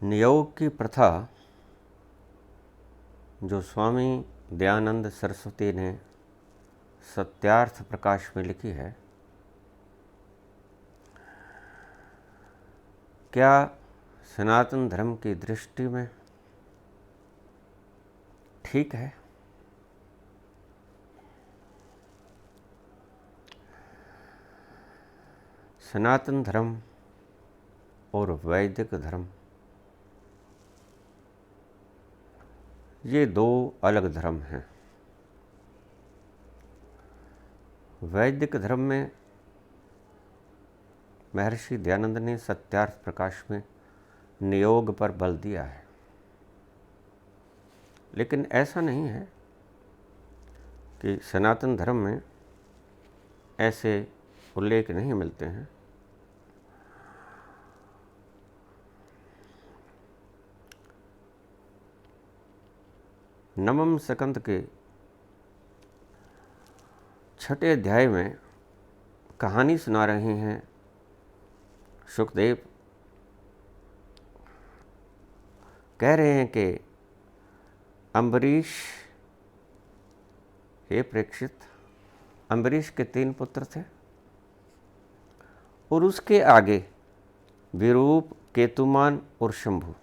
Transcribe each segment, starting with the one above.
नियोग की प्रथा जो स्वामी दयानंद सरस्वती ने सत्यार्थ प्रकाश में लिखी है, क्या सनातन धर्म की दृष्टि में ठीक है? सनातन धर्म और वैदिक धर्म ये दो अलग धर्म हैं। वैदिक धर्म में महर्षि दयानंद ने सत्यार्थ प्रकाश में नियोग पर बल दिया है, लेकिन ऐसा नहीं है कि सनातन धर्म में ऐसे उल्लेख नहीं मिलते हैं। नवम स्कंद के 6ठे अध्याय में कहानी सुना रहे हैं सुखदेव। कह रहे हैं कि अम्बरीश, हे परीक्षित, अम्बरीश के 3 पुत्र थे और उसके आगे विरूप, केतुमान और शंभु।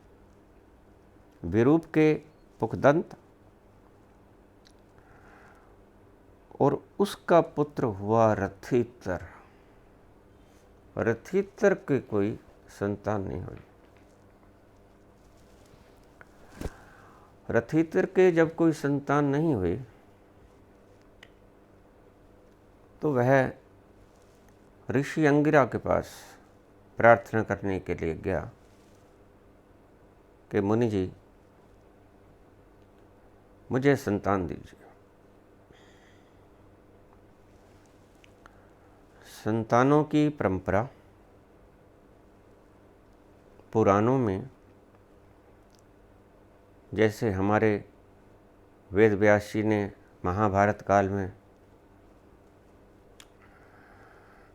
विरूप के पुखदंत और उसका पुत्र हुआ रथितर। रथितर के कोई संतान नहीं हुई। रथितर के जब कोई संतान नहीं हुई तो वह ऋषि अंगिरा के पास प्रार्थना करने के लिए गया कि मुनि जी, मुझे संतान दीजिए। संतानों की परंपरा पुराणों में, जैसे हमारे वेद व्यास जी ने महाभारत काल में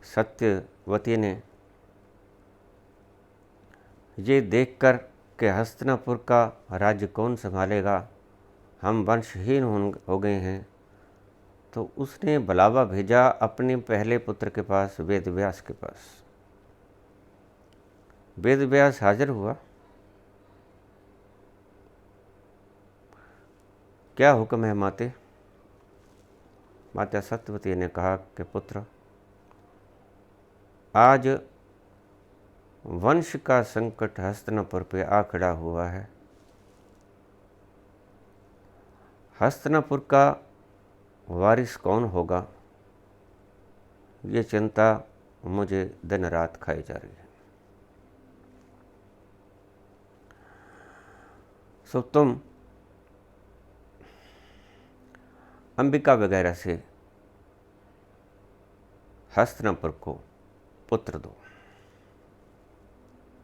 सत्यवती ने ये देखकर कि हस्तिनापुर का राज्य कौन संभालेगा, हम वंशहीन हो गए हैं, तो उसने बुलावा भेजा अपने पहले पुत्र के पास, वेद व्यास के पास। वेद व्यास हाजिर हुआ। क्या हुक्म है माते? माता सत्यवती ने कहा कि पुत्र, आज वंश का संकट हस्तिनापुर पे आ खड़ा हुआ है। हस्तिनापुर का वारिस कौन होगा, ये चिंता मुझे दिन रात खाई जा रही है। सो तुम अंबिका वगैरह से हस्तिनापुर को पुत्र दो।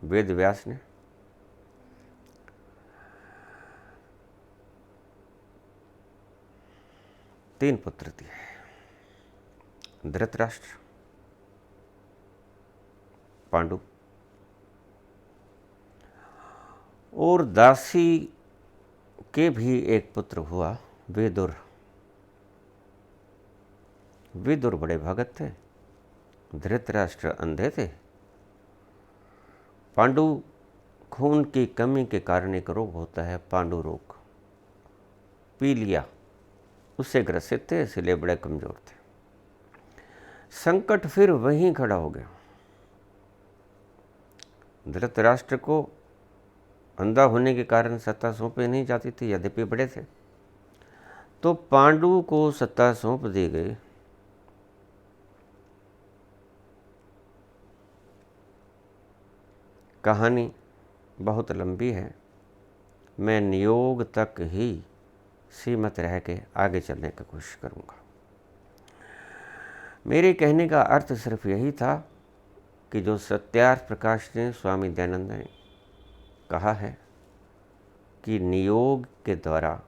वेद व्यास ने तीन पुत्र दिए, धृतराष्ट्र, पांडु और दासी के भी एक पुत्र हुआ, विदुर। विदुर बड़े भगत थे, धृतराष्ट्र अंधे थे। पांडु खून की कमी के कारण एक रोग होता है, पांडु रोग, पी लिया, उससे ग्रसित थे, इसलिए बड़े कमजोर थे। संकट फिर वहीं खड़ा हो गया। धृतराष्ट्र को अंधा होने के कारण सत्ता सौंपी नहीं जाती थी, यद्यपि बड़े थे, तो पांडु को सत्ता सौंप दी गई। कहानी बहुत लंबी है, मैं नियोग तक ही सीमित रह के आगे चलने की कोशिश करूंगा। मेरे कहने का अर्थ सिर्फ यही था कि जो सत्यार्थ प्रकाश ने, स्वामी दयानंद ने कहा है कि नियोग के द्वारा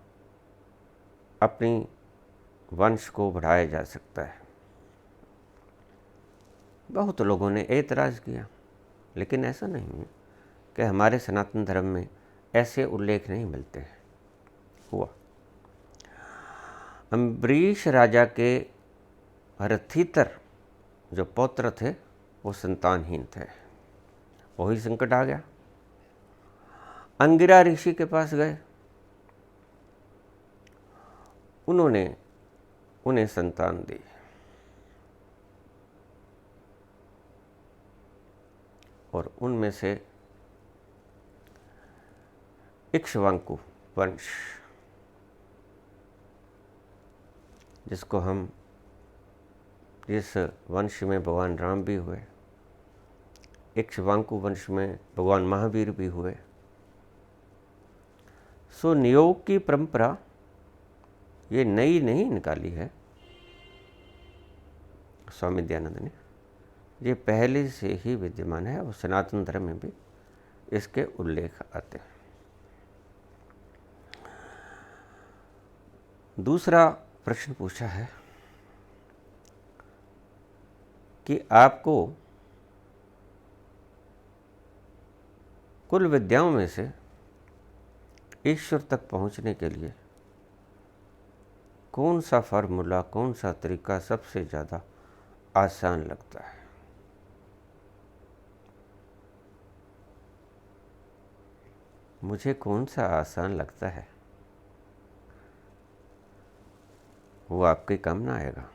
अपनी वंश को बढ़ाया जा सकता है। बहुत लोगों ने एतराज़ किया, लेकिन ऐसा नहीं है कि हमारे सनातन धर्म में ऐसे उल्लेख नहीं मिलते हैं। हुआ अम्बरीश राजा के रथितर जो पौत्र थे वो संतानहीन थे। वही संकट आ गया। अंगिरा ऋषि के पास गए, उन्होंने उन्हें संतान दी। और उनमें से इक्ष्वाकु वंश, जिसको हम जिस वंश में भगवान राम भी हुए, इक्ष्वाकु वंश में भगवान महावीर भी हुए। सो नियोग की परंपरा ये नई नहीं निकाली है स्वामी दयानंद ने, ये पहले से ही विद्यमान है और सनातन धर्म में भी इसके उल्लेख आते हैं। दूसरा प्रश्न पूछा है कि आपको कुल विद्याओं में से ईश्वर तक पहुंचने के लिए कौन सा फार्मूला, कौन सा तरीका सबसे ज़्यादा आसान लगता है? मुझे कौन सा आसान लगता है वो आपके काम ना आएगा।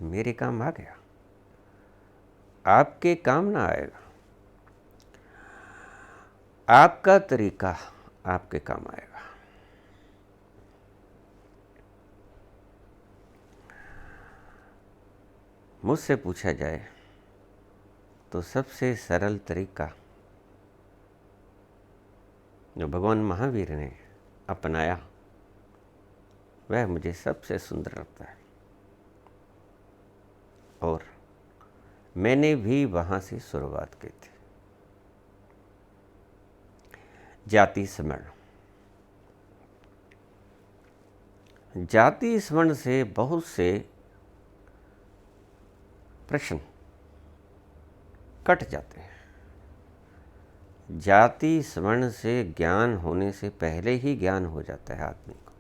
मेरे काम आ गया, आपके काम ना आएगा। आपका तरीका आपके काम आएगा। मुझसे पूछा जाए तो सबसे सरल तरीका जो भगवान महावीर ने अपनाया वह मुझे सबसे सुंदर लगता है, और मैंने भी वहाँ से शुरुआत की थी। जाति स्मरण। जाति स्मरण से बहुत से प्रश्न कट जाते हैं। जाति स्मरण से ज्ञान होने से पहले ही ज्ञान हो जाता है आदमी को।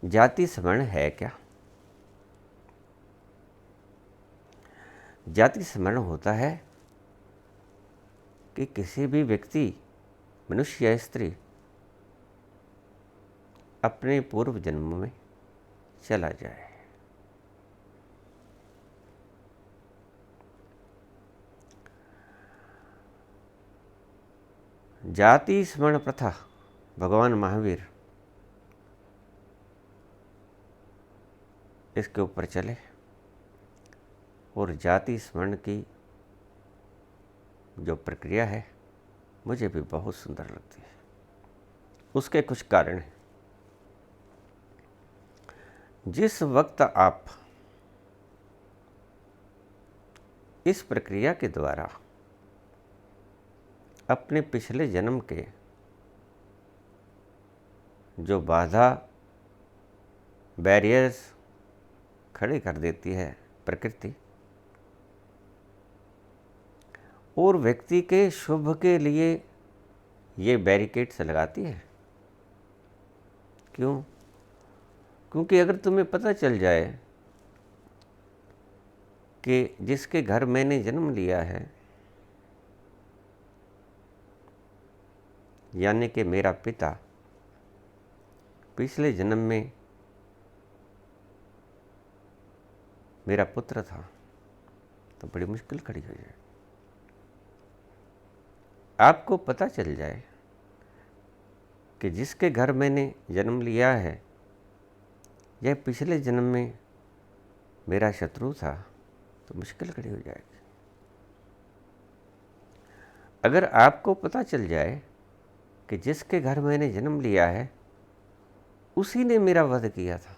जाति स्मरण है क्या? जाति स्मरण होता है कि किसी भी व्यक्ति, मनुष्य या स्त्री, अपने पूर्व जन्म में चला जाए। जाति स्मरण प्रथा भगवान महावीर इसके ऊपर चले, और जाति स्मरण की जो प्रक्रिया है मुझे भी बहुत सुंदर लगती है। उसके कुछ कारण हैं। जिस वक्त आप इस प्रक्रिया के द्वारा अपने पिछले जन्म के जो बाधा, बैरियर्स खड़े कर देती है प्रकृति, और व्यक्ति के शुभ के लिए ये बैरिकेड्स लगाती है। क्यों? क्योंकि अगर तुम्हें पता चल जाए कि जिसके घर मैंने जन्म लिया है, यानी कि मेरा पिता पिछले जन्म में मेरा पुत्र था, तो बड़ी मुश्किल खड़ी हो जाए। आपको पता चल जाए कि जिसके घर मैंने जन्म लिया है यह पिछले जन्म में मेरा शत्रु था, तो मुश्किल खड़ी हो जाएगी। अगर आपको पता चल जाए कि जिसके घर मैंने जन्म लिया है उसी ने मेरा वध किया था,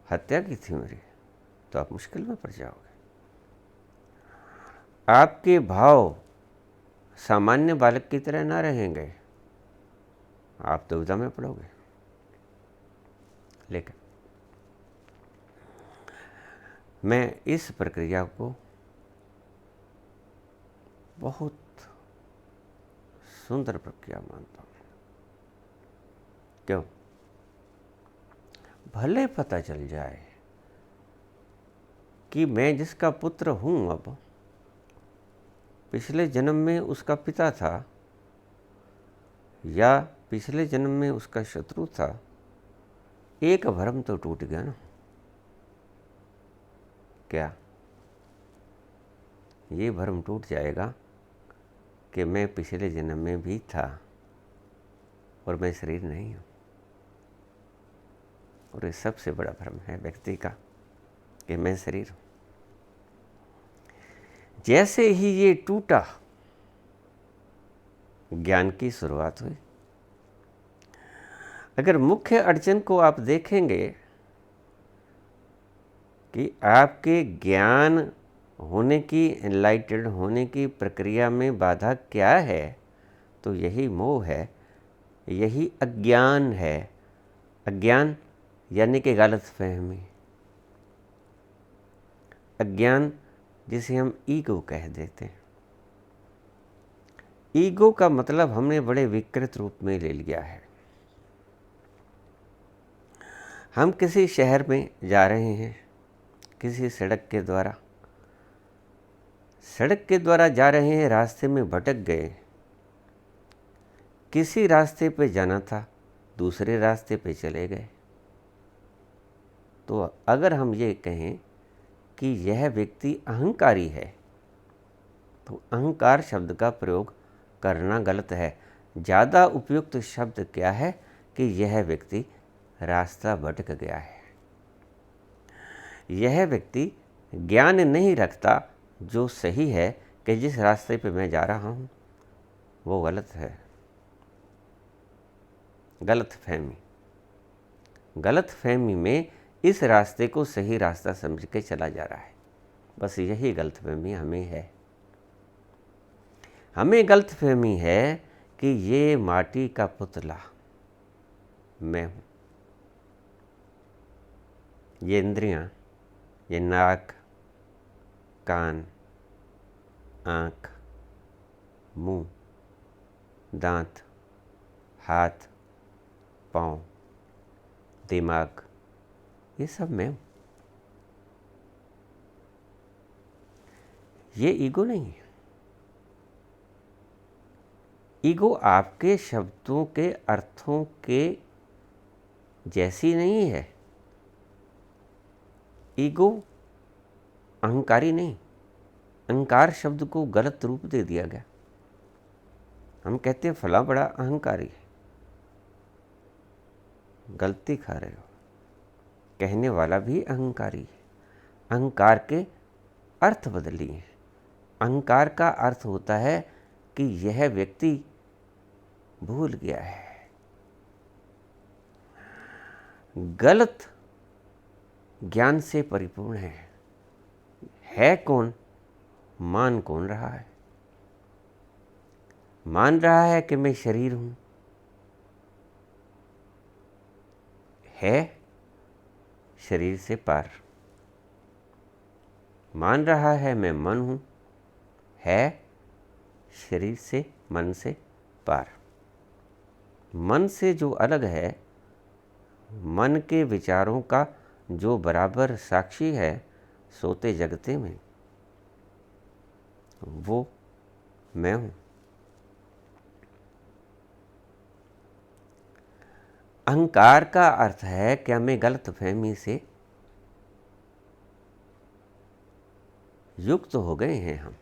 हत्या की थी मेरी, तो आप मुश्किल में पड़ जाओगे। आपके भाव सामान्य बालक की तरह ना रहेंगे, आप दुविधा में पड़ोगे। लेकिन मैं इस प्रक्रिया को बहुत सुंदर प्रक्रिया मानता हूँ। क्यों? भले पता चल जाए कि मैं जिसका पुत्र हूँ अब पिछले जन्म में उसका पिता था या पिछले जन्म में उसका शत्रु था, एक भ्रम तो टूट गया ना। क्या ये भ्रम टूट जाएगा कि मैं पिछले जन्म में भी था और मैं शरीर नहीं हूँ? और ये सबसे बड़ा भ्रम है व्यक्ति का कि मैं शरीर हूँ। जैसे ही ये टूटा, ज्ञान की शुरुआत हुई। अगर मुख्य अड़चन को आप देखेंगे कि आपके ज्ञान होने की, एनलाइटेड होने की प्रक्रिया में बाधा क्या है, तो यही मोह है, यही अज्ञान है। अज्ञान यानी कि गलतफहमी। अज्ञान जिसे हम ईगो कह देते हैं। ईगो का मतलब हमने बड़े विकृत रूप में ले लिया है। हम किसी शहर में जा रहे हैं, किसी सड़क के द्वारा जा रहे हैं, रास्ते में भटक गए। किसी रास्ते पे जाना था, दूसरे रास्ते पे चले गए। तो अगर हम ये कहें कि यह व्यक्ति अहंकारी है, तो अहंकार शब्द का प्रयोग करना गलत है। ज़्यादा उपयुक्त शब्द क्या है कि यह व्यक्ति रास्ता भटक गया है। यह व्यक्ति ज्ञान नहीं रखता जो सही है कि जिस रास्ते पे मैं जा रहा हूँ वो गलत है। गलतफहमी में इस रास्ते को सही रास्ता समझ के चला जा रहा है। बस यही गलतफहमी हमें है। हमें गलतफहमी है कि ये माटी का पुतला मैं हूँ। ये इंद्रियाँ, ये नाक, कान, आँख, मुंह, दांत, हाथ, पाँव, दिमाग, ये सब मैं हूँ। ये ईगो नहीं है। ईगो आपके शब्दों के अर्थों के जैसी नहीं है। ईगो अहंकारी नहीं। अहंकार शब्द को गलत रूप दे दिया गया। हम कहते हैं फला बड़ा अहंकारी है। गलती खा रहे हो। कहने वाला भी अहंकारी है। अहंकार के अर्थ बदलिए। अहंकार का अर्थ होता है कि यह व्यक्ति भूल गया है, गलत ज्ञान से परिपूर्ण है कौन? मान कौन रहा है? मान रहा है कि मैं शरीर हूं, है शरीर से पार। मान रहा है मैं मन हूं, है शरीर से, मन से पार। मन से जो अलग है, मन के विचारों का जो बराबर साक्षी है सोते जगते में, वो मैं हूं। अहंकार का अर्थ है कि हमें गलतफहमी से युक्त हो गए हैं।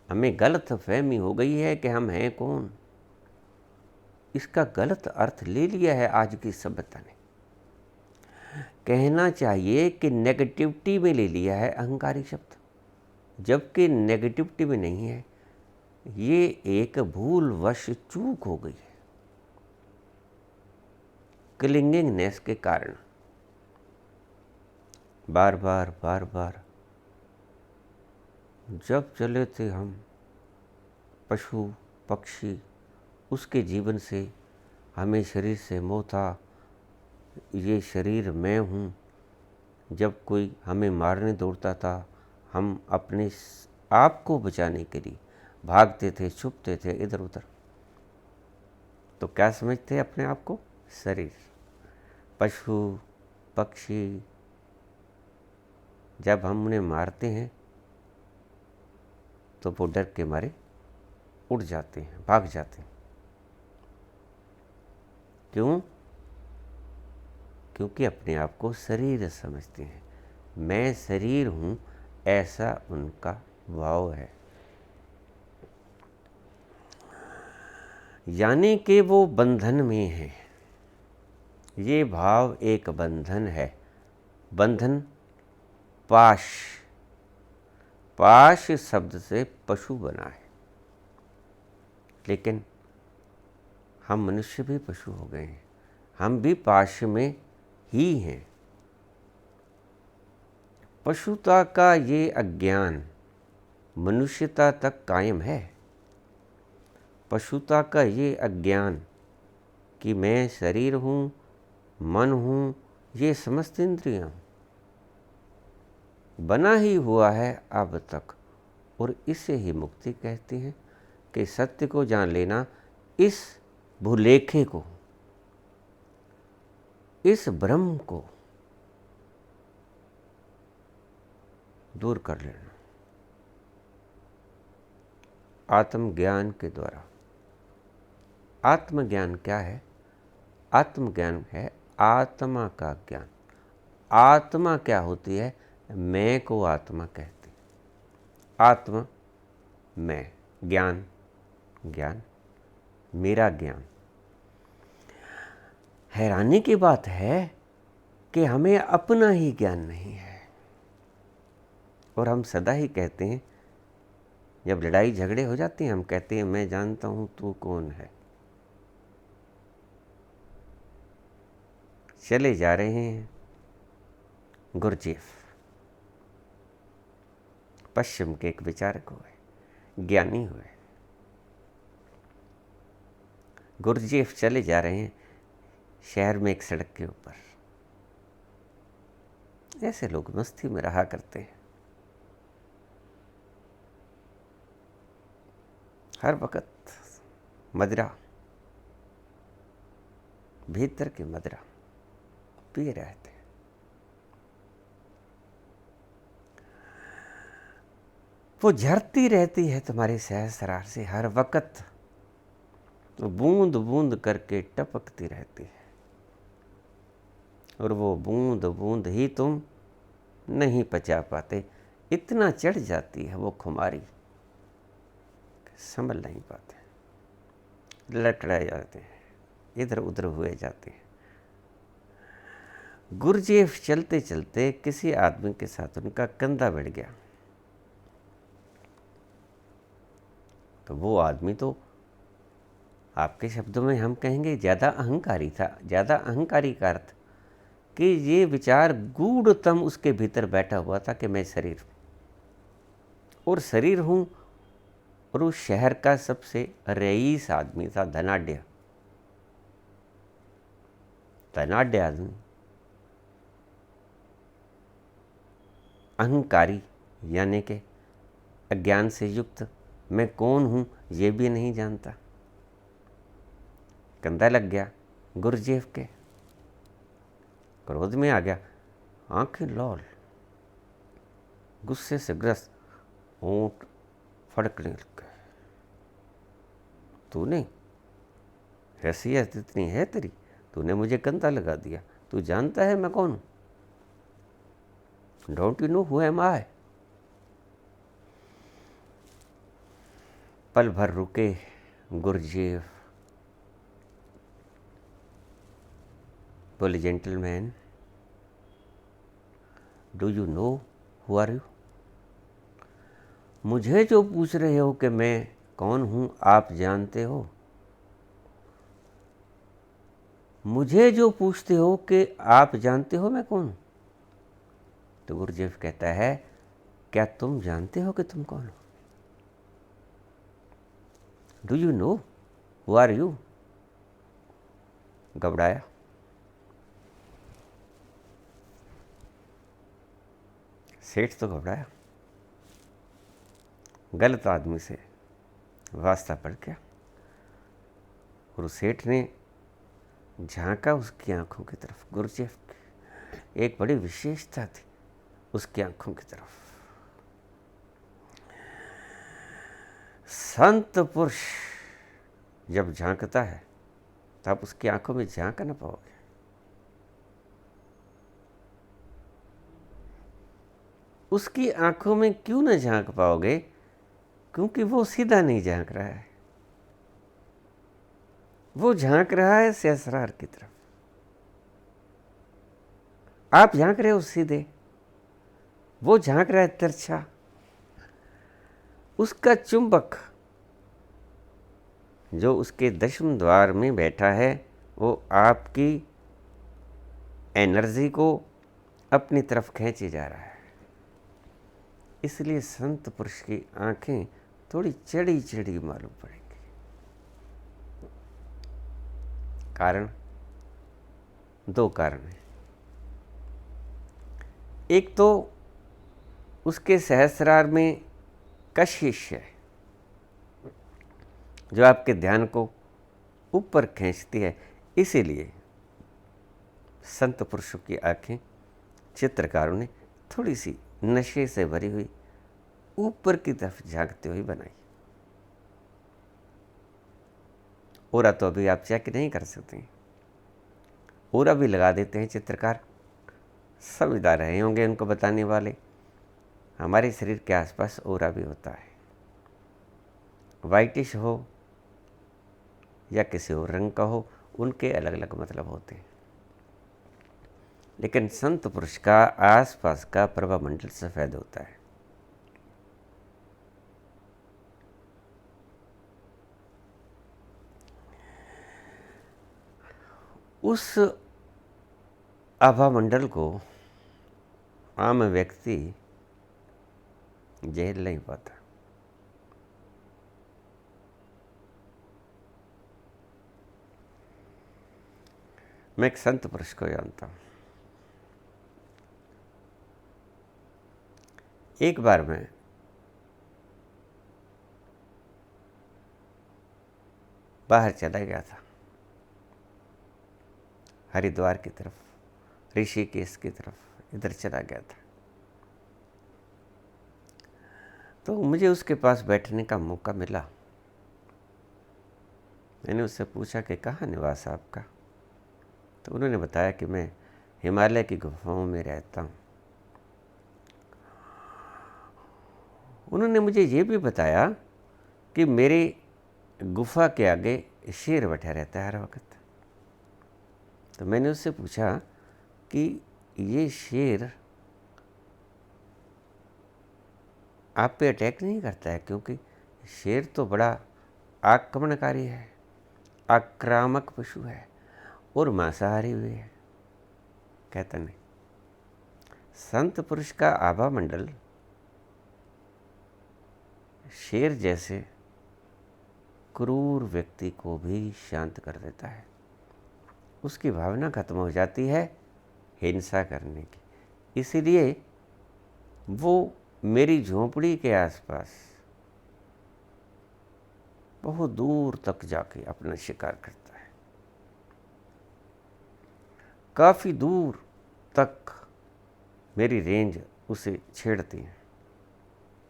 हमें गलतफहमी हो गई है कि हम हैं कौन। इसका गलत अर्थ ले लिया है आज की सभ्यता ने। कहना चाहिए कि नेगेटिविटी में ले लिया है अहंकारी शब्द, जबकि नेगेटिविटी में नहीं है। ये एक भूलवश चूक हो गई है क्लिंगिंगनेस के कारण। बार बार जब चले थे हम पशु पक्षी, उसके जीवन से हमें शरीर से मोह था। ये शरीर मैं हूँ। जब कोई हमें मारने दौड़ता था, हम अपने आप को बचाने के लिए भागते थे, छुपते थे इधर उधर। तो क्या समझते अपने आप को? शरीर। पशु पक्षी जब हम उन्हें मारते हैं तो वो डर के मारे उड़ जाते हैं, भाग जाते हैं। क्यों? क्योंकि अपने आप को शरीर समझते हैं। मैं शरीर हूँ, ऐसा उनका भाव है। यानी कि वो बंधन में है। ये भाव एक बंधन है। बंधन पाश, पाश शब्द से पशु बना है, लेकिन हम मनुष्य भी पशु हो गए हैं। हम भी पाश में ही हैं। पशुता का ये अज्ञान मनुष्यता तक कायम है। पशुता का ये अज्ञान कि मैं शरीर हूँ, मन हूँ, ये समस्त इंद्रियाँ बना ही हुआ है अब तक। और इसे ही मुक्ति कहते हैं कि सत्य को जान लेना, इस भूलेखे को, इस भ्रम को दूर कर लेना आत्मज्ञान के द्वारा। आत्मज्ञान क्या है? आत्मज्ञान है आत्मा का ज्ञान। आत्मा क्या होती है? मैं को आत्मा कहते। आत्मा मैं, ज्ञान ज्ञान, मेरा ज्ञान। हैरानी की बात है कि हमें अपना ही ज्ञान नहीं है। और हम सदा ही कहते हैं, जब लड़ाई झगड़े हो जाते हैं, हम कहते हैं मैं जानता हूं तू कौन है। चले जा रहे हैं गुरजेफ, पश्चिम के एक विचारक हुए, ज्ञानी हुए। गुरजेफ चले जा रहे हैं शहर में एक सड़क के ऊपर। ऐसे लोग मस्ती में रहा करते हैं, हर वक्त मदिरा, भीतर की मदिरा पिए रहते हैं। वो झरती रहती है तुम्हारे सहस्रार से हर वक्त, तो बूंद बूंद करके टपकती रहती है। और वो बूंद बूंद ही तुम नहीं पचा पाते। इतना चढ़ जाती है वो खुमारी, संभल नहीं पाते, लटड़ाए जाते हैं, इधर उधर हुए जाते हैं। गुरजेफ चलते चलते किसी आदमी के साथ उनका कंधा बढ़ गया। तो वो आदमी तो आपके शब्दों में हम कहेंगे ज़्यादा अहंकारी था। ज़्यादा अहंकारी का अर्थ कि ये विचार गूढ़तम उसके भीतर बैठा हुआ था कि मैं शरीर और शरीर हूँ। और उस शहर का सबसे रईस आदमी था, धनाढ्य धनाढ्य आदमी, अहंकारी, यानी कि अज्ञान से युक्त। मैं कौन हूँ ये भी नहीं जानता। कंधा लग गया गुरजेफ के, क्रोध में आ गया, आंखें लाल, गुस्से से ग्रस्त, होंठ फड़कने लग गए। तूने हैसियत इतनी है तेरी, तूने मुझे कंधा लगा दिया। तू जानता है मैं कौन हूँ? Don't you know who am I? पल भर रुके गुरजेफ, बोले gentleman, do you know who are you? मुझे जो पूछ रहे हो कि मैं कौन हूँ, आप जानते हो? मुझे जो पूछते हो कि आप जानते हो मैं कौन हूँ? तो गुरजेफ कहता है, क्या तुम जानते हो कि तुम कौन हो? Do you know who are you? घबराया। सेठ तो घबराया, गलत आदमी से वास्ता पड़ गया। और उस सेठ ने झांका उसकी आंखों की तरफ। गुरुजेफ की एक बड़ी विशेषता थी उसकी आंखों की तरफ। संत पुरुष जब झांकता है तो आप उसकी आंखों में झांक ना पाओगे। उसकी आंखों में क्यों न झांक पाओगे? क्योंकि वो सीधा नहीं झांक रहा है, वो झांक रहा है सहस्रार की तरफ। आप झांक रहे हो सीधे, वो झांक रहा है तिरछा। उसका चुंबक जो उसके दशम द्वार में बैठा है वो आपकी एनर्जी को अपनी तरफ खींचे जा रहा है। इसलिए संत पुरुष की आंखें थोड़ी चढ़ी चढ़ी मालूम पड़ेंगी। कारण, दो कारण हैं। एक तो उसके सहस्रार में कशिश है जो आपके ध्यान को ऊपर खींचती है। इसीलिए संत पुरुषों की आंखें चित्रकारों ने थोड़ी सी नशे से भरी हुई ऊपर की तरफ झांकती हुई बनाई। ओरा तो अभी आप चेक नहीं कर सकते, ओरा भी लगा देते हैं चित्रकार। समझदार रहे होंगे उनको बताने वाले। हमारे शरीर के आसपास ओरा भी होता है, वाइटिश हो या किसी और रंग का हो, उनके अलग अलग मतलब होते हैं। लेकिन संत पुरुष का आसपास का प्रभामंडल सफ़ेद होता है। उस आभामंडल को आम व्यक्ति झेल नहीं पाता। मैं एक संत पुरुष को जानता हूँ। एक बार मैं बाहर चला गया था, हरिद्वार की तरफ, ऋषिकेश की तरफ, इधर चला गया था। तो मुझे उसके पास बैठने का मौका मिला। मैंने उससे पूछा कि कहाँ निवास है आपका? तो उन्होंने बताया कि मैं हिमालय की गुफाओं में रहता हूँ। उन्होंने मुझे ये भी बताया कि मेरी गुफा के आगे शेर बैठा रहता है हर वक्त। तो मैंने उससे पूछा कि ये शेर आप पे अटैक नहीं करता है? क्योंकि शेर तो बड़ा आक्रमणकारी है, आक्रामक पशु है और मांसाहारी भी है। कहता नहीं, संत पुरुष का आभा मंडल शेर जैसे क्रूर व्यक्ति को भी शांत कर देता है। उसकी भावना खत्म हो जाती है हिंसा करने की। इसीलिए वो मेरी झोंपड़ी के आसपास बहुत दूर तक जाके अपना शिकार करता है। काफ़ी दूर तक मेरी रेंज उसे छेड़ती है।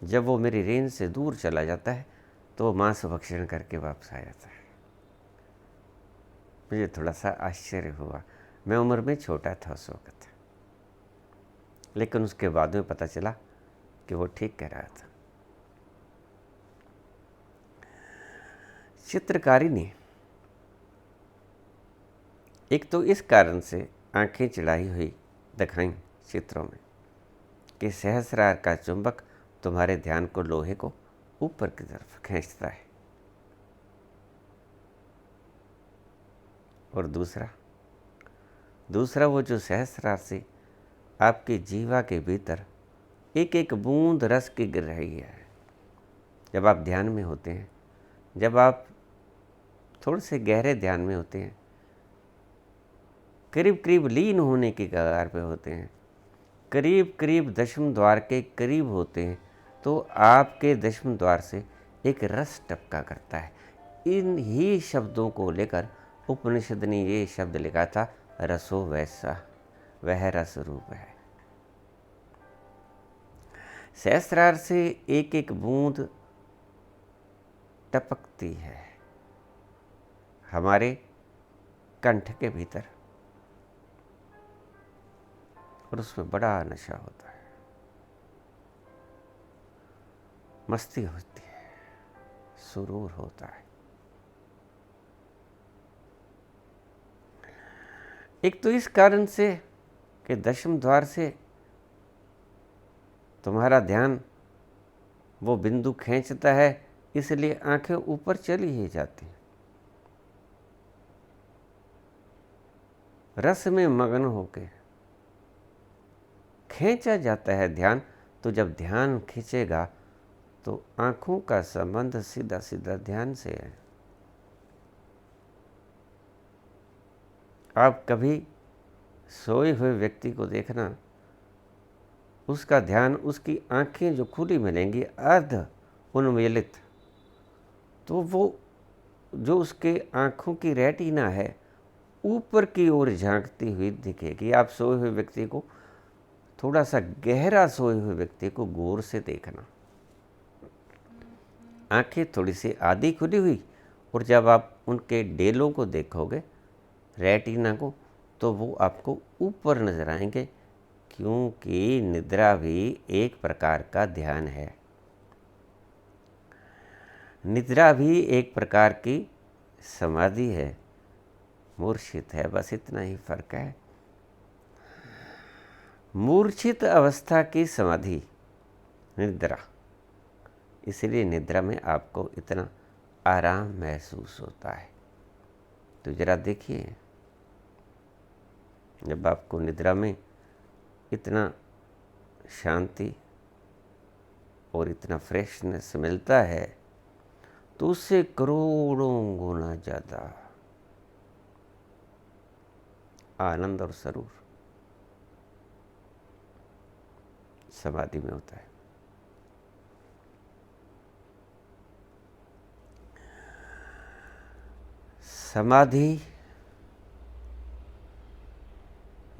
जब वो मेरी रेंज से दूर चला जाता है तो वो मांस भक्षण करके वापस आ जाता है। मुझे थोड़ा सा आश्चर्य हुआ। मैं उम्र में छोटा था उस वक्त, लेकिन उसके बाद में पता चला कि वो ठीक कह रहा था। चित्रकारी ने एक तो इस कारण से आंखें चढ़ाई हुई दिखाई चित्रों में कि सहस्रार का चुंबक तुम्हारे ध्यान को, लोहे को ऊपर की तरफ खींचता है। और दूसरा वो जो सहस्रार से आपकी जीवा के भीतर एक एक बूंद रस की गिर रही है। जब आप ध्यान में होते हैं, जब आप थोड़े से गहरे ध्यान में होते हैं, करीब करीब लीन होने की कगार पे होते हैं, करीब करीब दशम द्वार के करीब होते हैं, तो आपके दशम द्वार से एक रस टपका करता है। इन ही शब्दों को लेकर उपनिषद ने ये शब्द लिखा था, रसो वैसा, वह रस रूप है। सहस्रार से एक एक बूंद टपकती है हमारे कंठ के भीतर, और उसमें बड़ा नशा होता है, मस्ती होती है, सुरूर होता है। एक तो इस कारण से कि दशम द्वार से तुम्हारा ध्यान वो बिंदु खींचता है, इसलिए आंखें ऊपर चली ही जाती। रस में मग्न होके खींचा जाता है ध्यान। तो जब ध्यान खींचेगा तो आंखों का संबंध सीधा सीधा ध्यान से है। आप कभी सोए हुए व्यक्ति को देखना, उसका ध्यान, उसकी आंखें जो खुली मिलेंगी अर्ध उन्मीलित, तो वो जो उसके आंखों की रेटिना है ऊपर की ओर झांकती हुई दिखेगी। आप सोए हुए व्यक्ति को, थोड़ा सा गहरा सोए हुए व्यक्ति को गौर से देखना, आंखें थोड़ी सी आधी खुली हुई, और जब आप उनके डेलों को देखोगे, रेटिना को, तो वो आपको ऊपर नजर आएंगे, क्योंकि निद्रा भी एक प्रकार का ध्यान है। निद्रा भी एक प्रकार की समाधि है, मूर्छित है, बस इतना ही फर्क है। मूर्छित अवस्था की समाधि निद्रा, इसलिए निद्रा में आपको इतना आराम महसूस होता है। तो जरा देखिए, जब आपको निद्रा में इतना शांति और इतना फ्रेशनेस मिलता है, तो उससे करोड़ों गुना ज़्यादा आनंद और सरूर समाधि में होता है। समाधि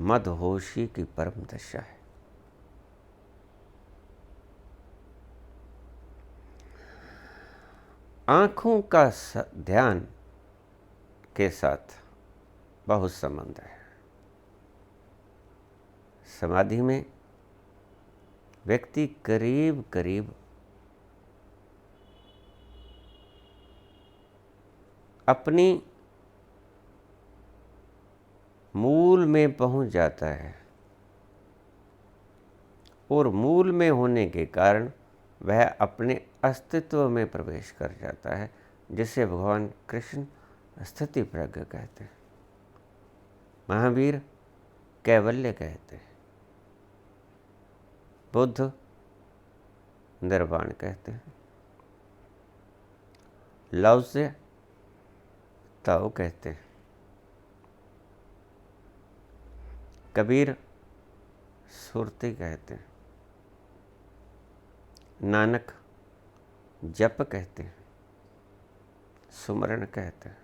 मदहोशी की परम दशा है। आंखों का ध्यान के साथ बहुत संबंध है। समाधि में व्यक्ति करीब करीब अपनी मूल में पहुंच जाता है, और मूल में होने के कारण वह अपने अस्तित्व में प्रवेश कर जाता है, जिसे भगवान कृष्ण स्थिति प्रज्ञ कहते हैं, महावीर कैवल्य कहते हैं, बुद्ध निर्वाण कहते हैं, लाओत्से ताओ कहते हैं, कबीर सुरती कहते हैं, नानक जप कहते हैं, सुमरण कहते हैं।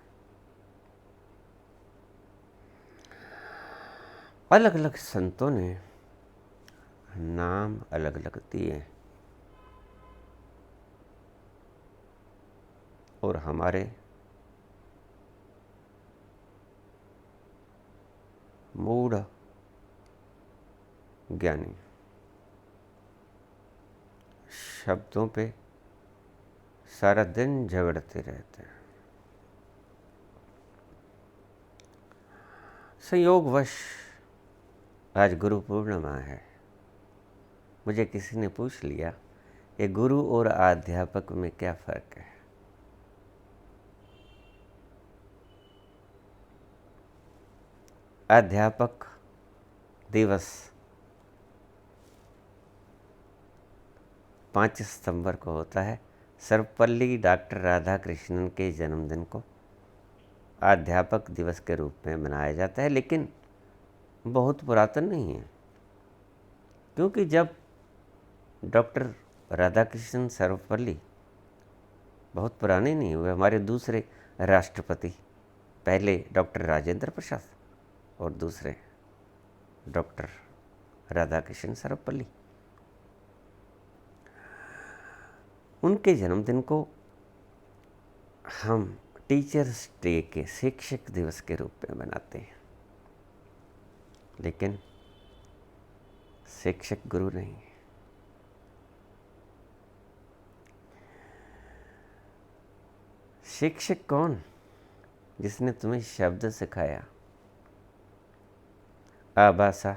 अलग अलग संतों ने नाम अलग अलग दिए, और हमारे मूढ़ ज्ञानी शब्दों पे सारा दिन झगड़ते रहते हैं। संयोगवश आज गुरु पूर्णिमा है। मुझे किसी ने पूछ लिया, ये गुरु और अध्यापक में क्या फ़र्क है? अध्यापक दिवस 5 सितंबर को होता है। सर्वपल्ली डॉक्टर राधा कृष्णन के जन्मदिन को अध्यापक दिवस के रूप में मनाया जाता है, लेकिन बहुत पुरातन नहीं है, क्योंकि जब डॉक्टर राधा कृष्णन सर्वपल्ली बहुत पुराने नहीं हुए। हमारे दूसरे राष्ट्रपति, पहले डॉक्टर राजेंद्र प्रसाद और दूसरे डॉक्टर राधाकिशन सर्वपल्ली, उनके जन्मदिन को हम टीचर्स डे के, शिक्षक दिवस के रूप में मनाते हैं। लेकिन शिक्षक गुरु नहीं। शिक्षक कौन? जिसने तुम्हें शब्द सिखाया, आभाषा,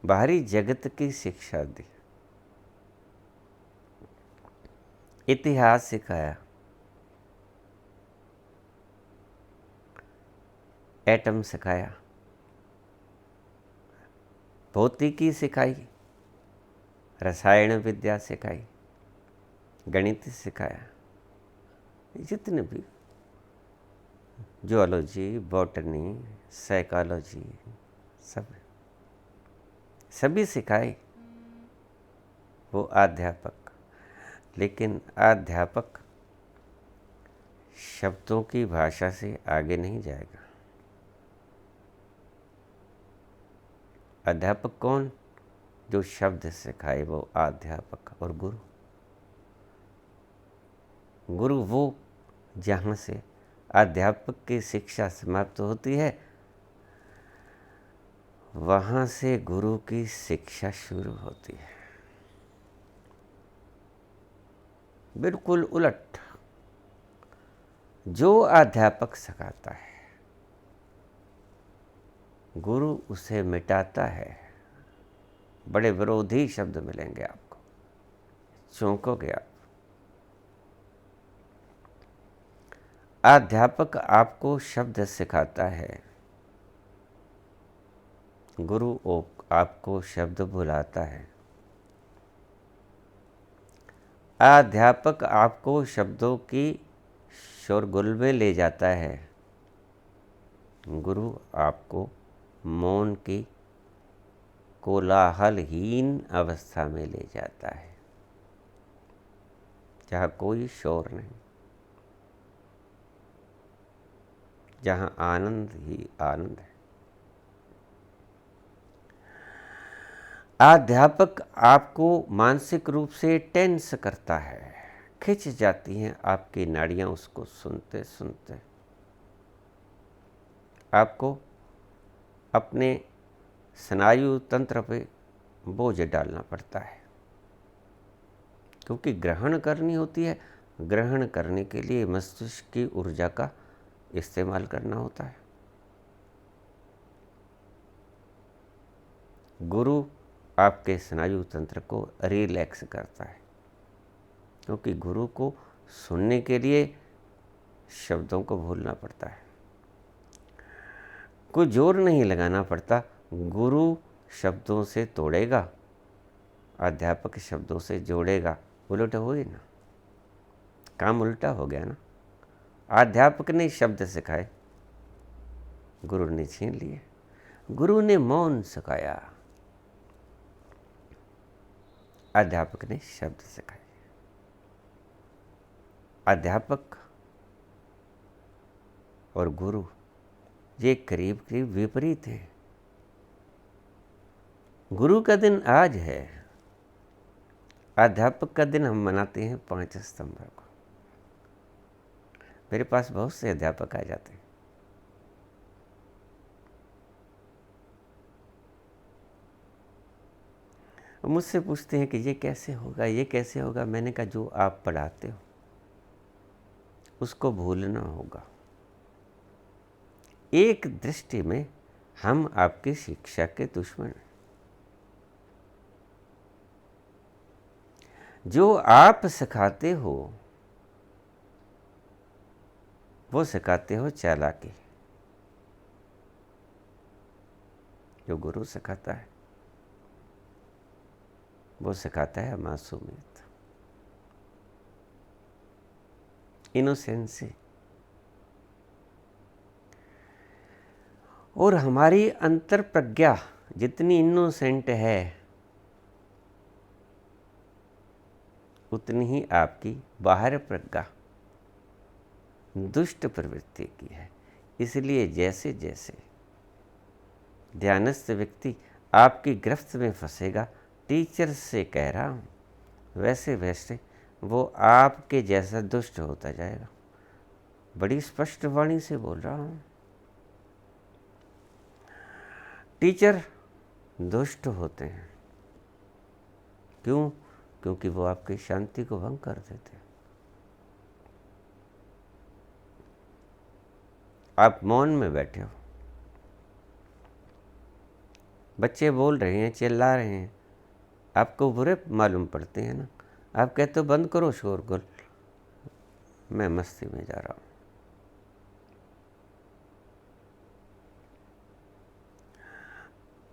बाहरी जगत की शिक्षा दी, इतिहास सिखाया, एटम सिखाया, भौतिकी सिखाई, रसायन विद्या सिखाई, गणित सिखाया, जितने भी जूलॉजी, बॉटनी, साइकोलॉजी, सभी सिखाए वो अध्यापक। लेकिन अध्यापक शब्दों की भाषा से आगे नहीं जाएगा। अध्यापक कौन? जो शब्द सिखाए वो अध्यापक। और गुरु, गुरु वो जहाँ से अध्यापक की शिक्षा समाप्त होती है, वहाँ से गुरु की शिक्षा शुरू होती है। बिल्कुल उलट, जो अध्यापक सिखाता है, गुरु उसे मिटाता है। बड़े विरोधी शब्द मिलेंगे आपको, चौंकोगे आप। अध्यापक आपको शब्द सिखाता है, गुरु आपको शब्द भुलाता है। अध्यापक आपको शब्दों की शोरगुल में ले जाता है, गुरु आपको मौन की कोलाहलहीन अवस्था में ले जाता है, जहाँ कोई शोर नहीं, जहाँ आनंद ही आनंद है। अध्यापक आपको मानसिक रूप से टेंस करता है, खिंच जाती हैं आपकी नाड़ियाँ उसको सुनते सुनते। आपको अपने स्नायु तंत्र पे बोझ डालना पड़ता है, क्योंकि ग्रहण करनी होती है। ग्रहण करने के लिए मस्तिष्क की ऊर्जा का इस्तेमाल करना होता है। गुरु आपके स्नायु तंत्र को रिलैक्स करता है, क्योंकि गुरु को सुनने के लिए शब्दों को भूलना पड़ता है, कोई जोर नहीं लगाना पड़ता। गुरु शब्दों से तोड़ेगा, अध्यापक शब्दों से जोड़ेगा। उलट हुई ना, काम उल्टा हो गया ना। अध्यापक ने शब्द सिखाए, गुरु ने छीन लिए। गुरु ने मौन सिखाया, अध्यापक ने शब्द सिखाए। अध्यापक और गुरु ये करीब करीब विपरीत हैं। गुरु का दिन आज है, अध्यापक का दिन हम मनाते हैं 5 सितंबर को। मेरे पास बहुत से अध्यापक आ जाते हैं, मुझसे पूछते हैं कि ये कैसे होगा, ये कैसे होगा। मैंने कहा जो आप पढ़ाते हो उसको भूलना होगा। एक दृष्टि में हम आपकी शिक्षा के दुश्मन हैं। जो आप सिखाते हो वो सिखाते हो चालाकी, जो गुरु सिखाता है वो सिखाता है मासूमियत, इनोसेंसी। और हमारी अंतर प्रज्ञा जितनी इनोसेंट है, उतनी ही आपकी बाहर प्रज्ञा दुष्ट प्रवृत्ति की है। इसलिए जैसे जैसे ध्यानस्थ व्यक्ति आपकी गिरफ्त में फंसेगा, टीचर से कह रहा हूँ, वैसे वैसे वो आपके जैसा दुष्ट होता जाएगा। बड़ी स्पष्ट वाणी से बोल रहा हूँ। टीचर दुष्ट होते हैं। क्यों? क्योंकि वो आपकी शांति को भंग कर देते हैं। आप मौन में बैठे हो, बच्चे बोल रहे हैं, चिल्ला रहे हैं, आपको बुरे मालूम पड़ते हैं ना। आप कहते हो बंद करो शोरगुल, मैं मस्ती में जा रहा हूँ।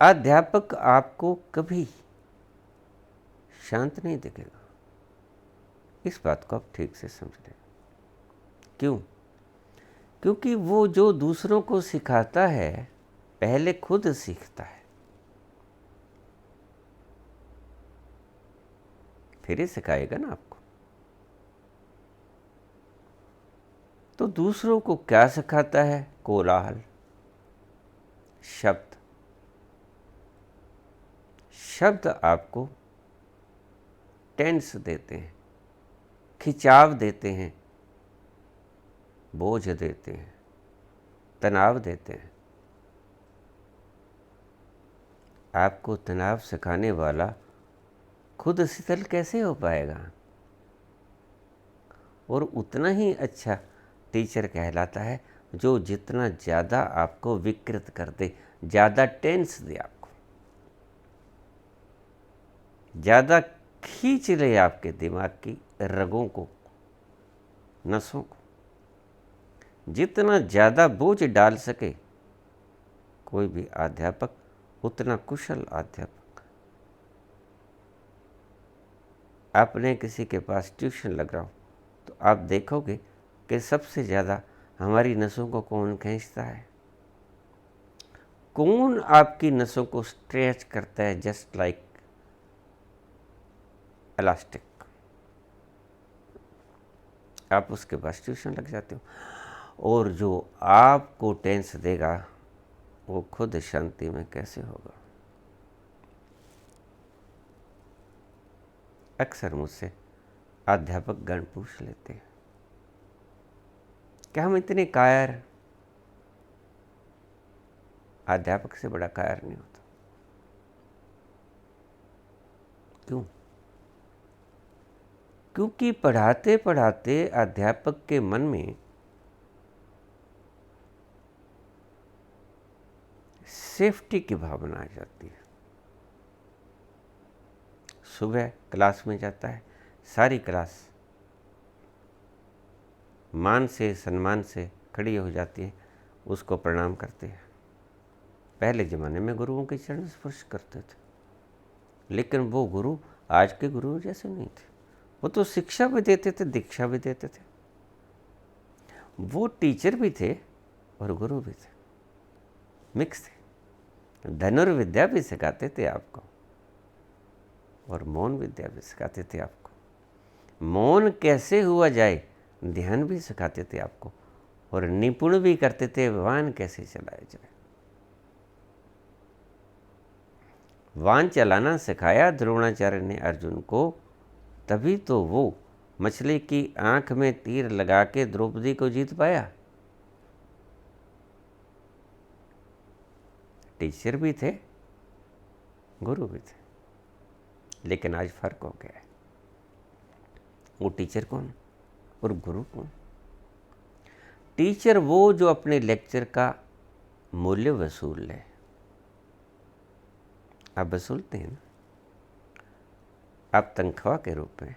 अध्यापक आपको कभी शांत नहीं दिखेगा। इस बात को आप ठीक से समझ लें। क्यों? क्योंकि वो जो दूसरों को सिखाता है, पहले खुद सीखता है, फिर ही सिखाएगा ना आपको। तो दूसरों को क्या सिखाता है? कोलाहल, शब्द। शब्द आपको टेंस देते हैं, खिंचाव देते हैं, बोझ देते हैं, तनाव देते हैं। आपको तनाव सिखाने वाला खुद शीतल कैसे हो पाएगा? और उतना ही अच्छा टीचर कहलाता है जो जितना ज़्यादा आपको विकृत कर दे, ज़्यादा टेंस दे, आपको ज़्यादा खींच ले आपके दिमाग की रगों को, नसों को। जितना ज़्यादा बोझ डाल सके कोई भी अध्यापक, उतना कुशल अध्यापक। आपने किसी के पास ट्यूशन लग रहा हो तो आप देखोगे कि सबसे ज़्यादा हमारी नसों को कौन खींचता है, कौन आपकी नसों को स्ट्रेच करता है, जस्ट लाइक इलास्टिक। आप उसके पास ट्यूशन लग जाते हो, और जो आपको टेंस देगा वो खुद शांति में कैसे होगा? अक्सर मुझसे अध्यापक गण पूछ लेते हैं कि हम इतने कायर। अध्यापक से बड़ा कायर नहीं होता। क्यों? क्योंकि पढ़ाते पढ़ाते अध्यापक के मन में सेफ्टी की भावना आ जाती है। सुबह क्लास में जाता है, सारी क्लास मान से सम्मान से खड़ी हो जाती है, उसको प्रणाम करते हैं। पहले ज़माने में गुरुओं के चरण स्पर्श करते थे, लेकिन वो गुरु आज के गुरु जैसे नहीं थे। वो तो शिक्षा भी देते थे, दीक्षा भी देते थे। वो टीचर भी थे और गुरु भी थे, मिक्स थे। धनुर्विद्या भी सिखाते थे आपको, और मौन विद्या भी सिखाते थे आपको। मौन कैसे हुआ जाए, ध्यान भी सिखाते थे आपको, और निपुण भी करते थे वाहन कैसे चलाया जाए। वाहन चलाना सिखाया द्रोणाचार्य ने अर्जुन को, तभी तो वो मछली की आंख में तीर लगा के द्रौपदी को जीत पाया। टीचर भी थे, गुरु भी थे, लेकिन आज फर्क हो गया है। वो टीचर कौन और गुरु कौन? टीचर वो जो अपने लेक्चर का मूल्य वसूल ले। आप वसूलते हैं ना, आप तनख्वाह के रूप में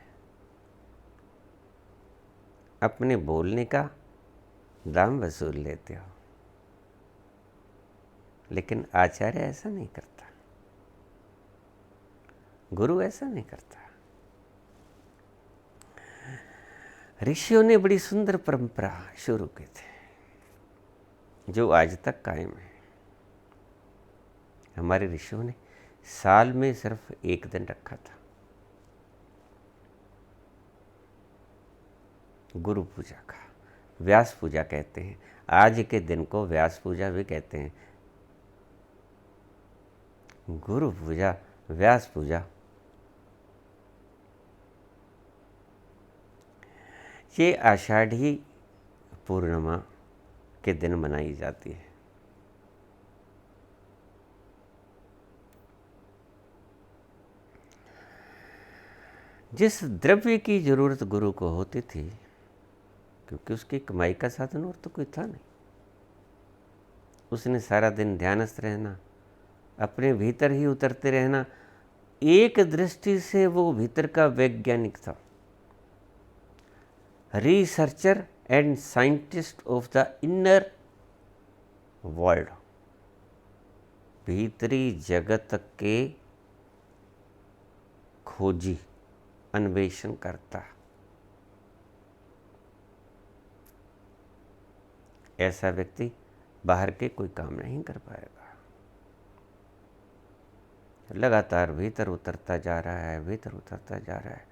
अपने बोलने का दाम वसूल लेते हो। लेकिन आचार्य ऐसा नहीं करता, गुरु ऐसा नहीं करता। ऋषियों ने बड़ी सुंदर परंपरा शुरू की थी जो आज तक कायम है। हमारे ऋषियों ने साल में सिर्फ एक दिन रखा था। गुरु पूजा का, व्यास पूजा कहते हैं। आज के दिन को व्यास पूजा भी कहते हैं। गुरु पूजा, व्यास पूजा, ये आषाढ़ी पूर्णिमा के दिन मनाई जाती है। जिस द्रव्य की जरूरत गुरु को होती थी, क्योंकि उसकी कमाई का साधन और तो कोई था नहीं, उसने सारा दिन ध्यानस्थ रहना, अपने भीतर ही उतरते रहना। एक दृष्टि से वो भीतर का वैज्ञानिक था, researcher and scientist of the inner world, भीतरी जगत के खोजी, अन्वेषण करता। ऐसा व्यक्ति बाहर के कोई काम नहीं कर पाएगा। लगातार भीतर उतरता जा रहा है, भीतर उतरता जा रहा है।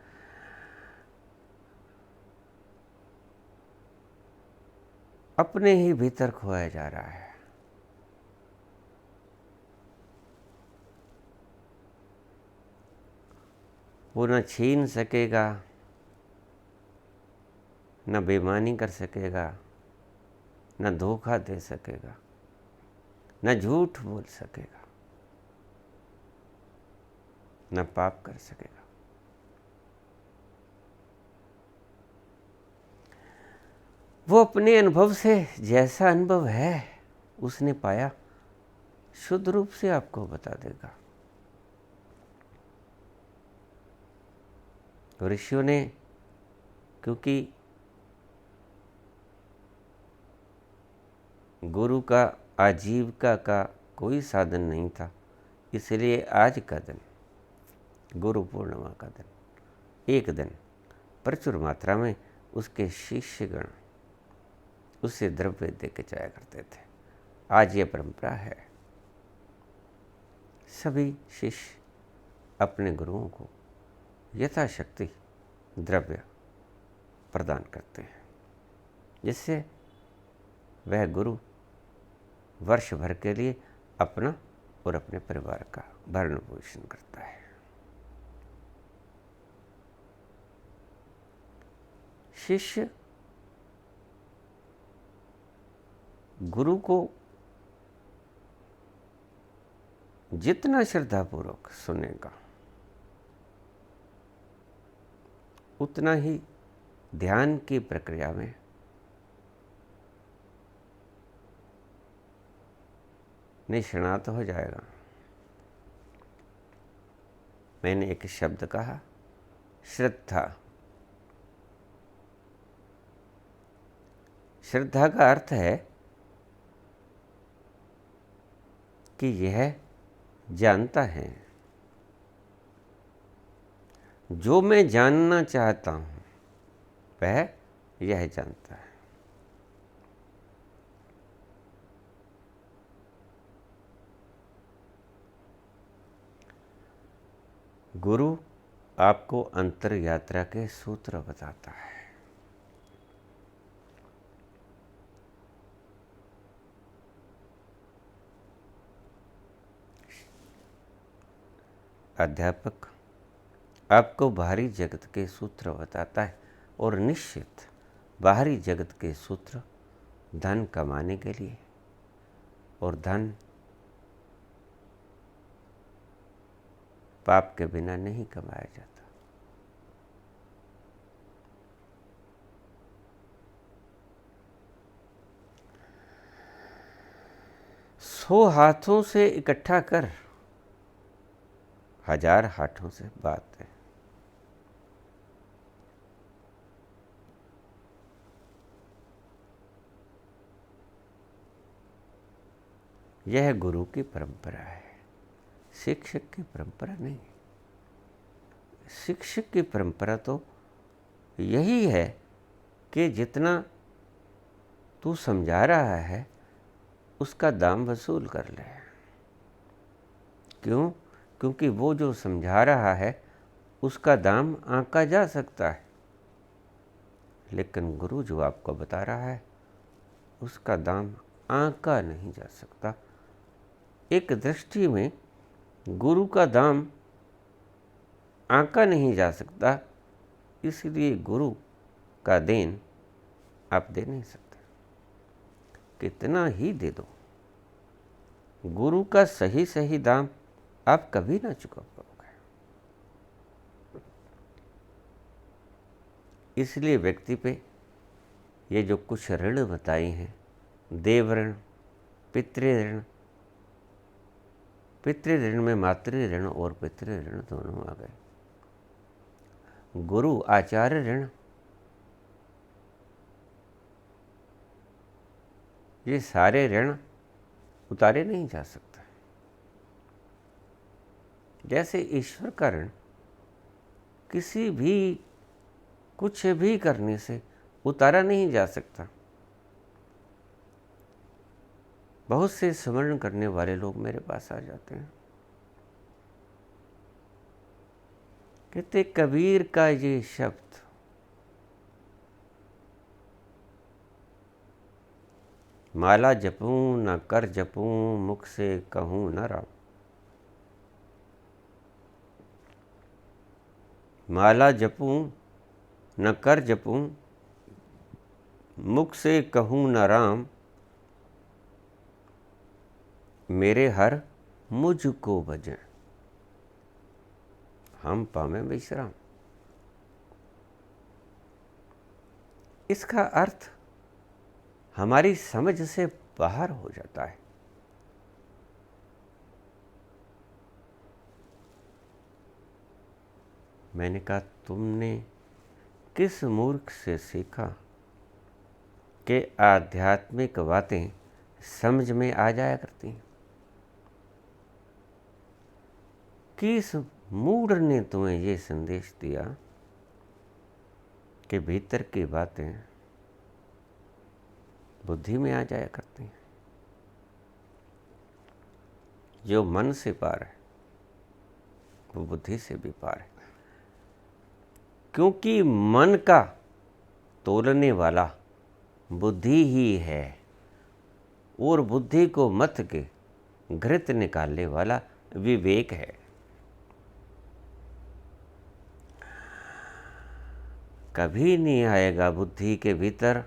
अपने ही भीतर खोया जा रहा है। वो न छीन सकेगा, न बेईमानी कर सकेगा, न धोखा दे सकेगा, न झूठ बोल सकेगा, न पाप कर सकेगा। वो अपने अनुभव से, जैसा अनुभव है उसने पाया, शुद्ध रूप से आपको बता देगा। ऋषियों ने, क्योंकि गुरु का आजीविका का कोई साधन नहीं था, इसलिए आज का दिन, गुरु पूर्णिमा का दिन, एक दिन प्रचुर मात्रा में उसके शिष्यगण उसे द्रव्य दे के जाया करते थे। आज ये परंपरा है। सभी शिष्य अपने गुरुओं को यथाशक्ति द्रव्य प्रदान करते हैं, जिससे वह गुरु वर्ष भर के लिए अपना और अपने परिवार का भरण पोषण करता है। शिष्य गुरु को जितना श्रद्धापूर्वक सुनेगा, उतना ही ध्यान की प्रक्रिया में निष्णात हो जाएगा। मैंने एक शब्द कहा, श्रद्धा। श्रद्धा का अर्थ है कि यह जानता है, जो मैं जानना चाहता हूं वह यह जानता है। गुरु आपको अंतर यात्रा के सूत्र बताता है। अध्यापक आपको बाहरी जगत के सूत्र बताता है, और निश्चित बाहरी जगत के सूत्र धन कमाने के लिए, और धन पाप के बिना नहीं कमाया जाता। सौ हाथों से इकट्ठा कर, हजार हाथों से बात है। यह गुरु की परंपरा है, शिक्षक की परंपरा नहीं। शिक्षक की परंपरा तो यही है कि जितना तू समझा रहा है उसका दाम वसूल कर ले। क्यों? क्योंकि वो जो समझा रहा है उसका दाम आंका जा सकता है। लेकिन गुरु जो आपको बता रहा है उसका दाम आंका नहीं जा सकता। एक दृष्टि में गुरु का दाम आंका नहीं जा सकता, इसलिए गुरु का देन आप दे नहीं सकते। कितना ही दे दो, गुरु का सही सही दाम आप कभी ना चुका पाओगे। इसलिए व्यक्ति पे ये जो कुछ ऋण बताए हैं, देव ऋण, पितृ ऋण, पितृ ऋण में मातृ ऋण और पितृ ऋण दोनों आ गए, गुरु आचार्य ऋण, ये सारे ऋण उतारे नहीं जा सकते। जैसे ईश्वर का ऋण किसी भी कुछ भी करने से उतारा नहीं जा सकता। बहुत से स्मरण करने वाले लोग मेरे पास आ जाते हैं, कहते कबीर का ये शब्द माला जपूं न कर जपूं, मुख से कहूं न राम। माला जपूं न कर जपूं, मुख से कहूं न राम, मेरे हर मुझको भजें, हम पावें विश्राम। इसका अर्थ हमारी समझ से बाहर हो जाता है। मैंने कहा, तुमने किस मूर्ख से सीखा कि आध्यात्मिक बातें समझ में आ जाया करती हैं? किस मूढ़ ने तुम्हें ये संदेश दिया कि भीतर की बातें बुद्धि में आ जाया करती हैं? जो मन से पार है वो बुद्धि से भी पार है, क्योंकि मन का तोलने वाला बुद्धि ही है और बुद्धि को मथ के घृत निकालने वाला विवेक है। कभी नहीं आएगा बुद्धि के भीतर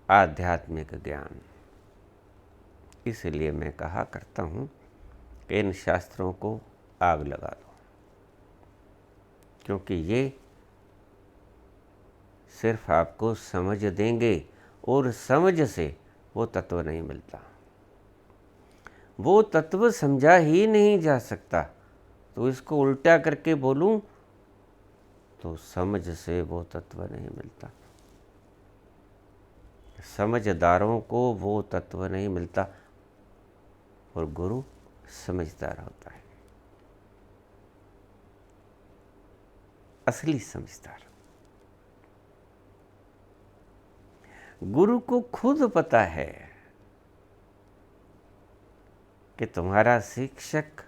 आध्यात्मिक ज्ञान। इसलिए मैं कहा करता हूँ कि इन शास्त्रों को आग लगा दो, क्योंकि ये सिर्फ आपको समझ देंगे और समझ से वो तत्व नहीं मिलता। वो तत्व समझा ही नहीं जा सकता। तो इसको उल्टा करके बोलूं तो समझ से वो तत्व नहीं मिलता, समझदारों को वो तत्व नहीं मिलता, और गुरु समझदार होता है, असली समझदार। गुरु को खुद पता है कि तुम्हारा शिक्षक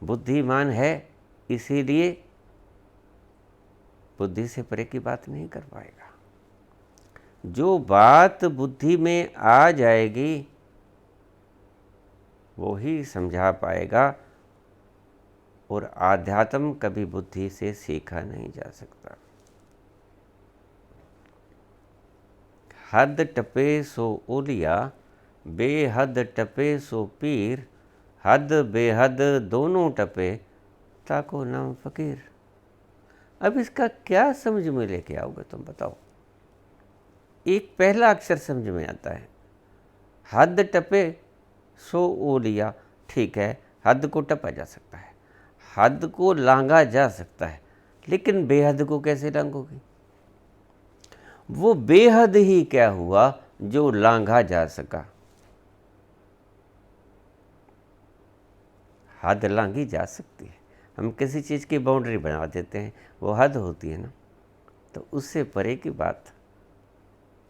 बुद्धिमान है, इसीलिए बुद्धि से परे की बात नहीं कर पाएगा। जो बात बुद्धि में आ जाएगी वो ही समझा पाएगा, और आध्यात्म कभी बुद्धि से सीखा नहीं जा सकता। हद टपे सो ओलिया, बेहद टपे सो पीर, हद बेहद दोनों टपे ताको नाम फकीर। अब इसका क्या समझ में लेके आओगे तुम बताओ? एक पहला अक्षर समझ में आता है, हद टपे सो ओलिया। ठीक है, हद को टपा जा सकता है, हद को लांघा जा सकता है, लेकिन बेहद को कैसे लांघोगे? वो बेहद ही क्या हुआ जो लांघा जा सका। हद लांघी जा सकती है, हम किसी चीज़ की बाउंड्री बना देते हैं, वो हद होती है ना। तो उससे परे की बात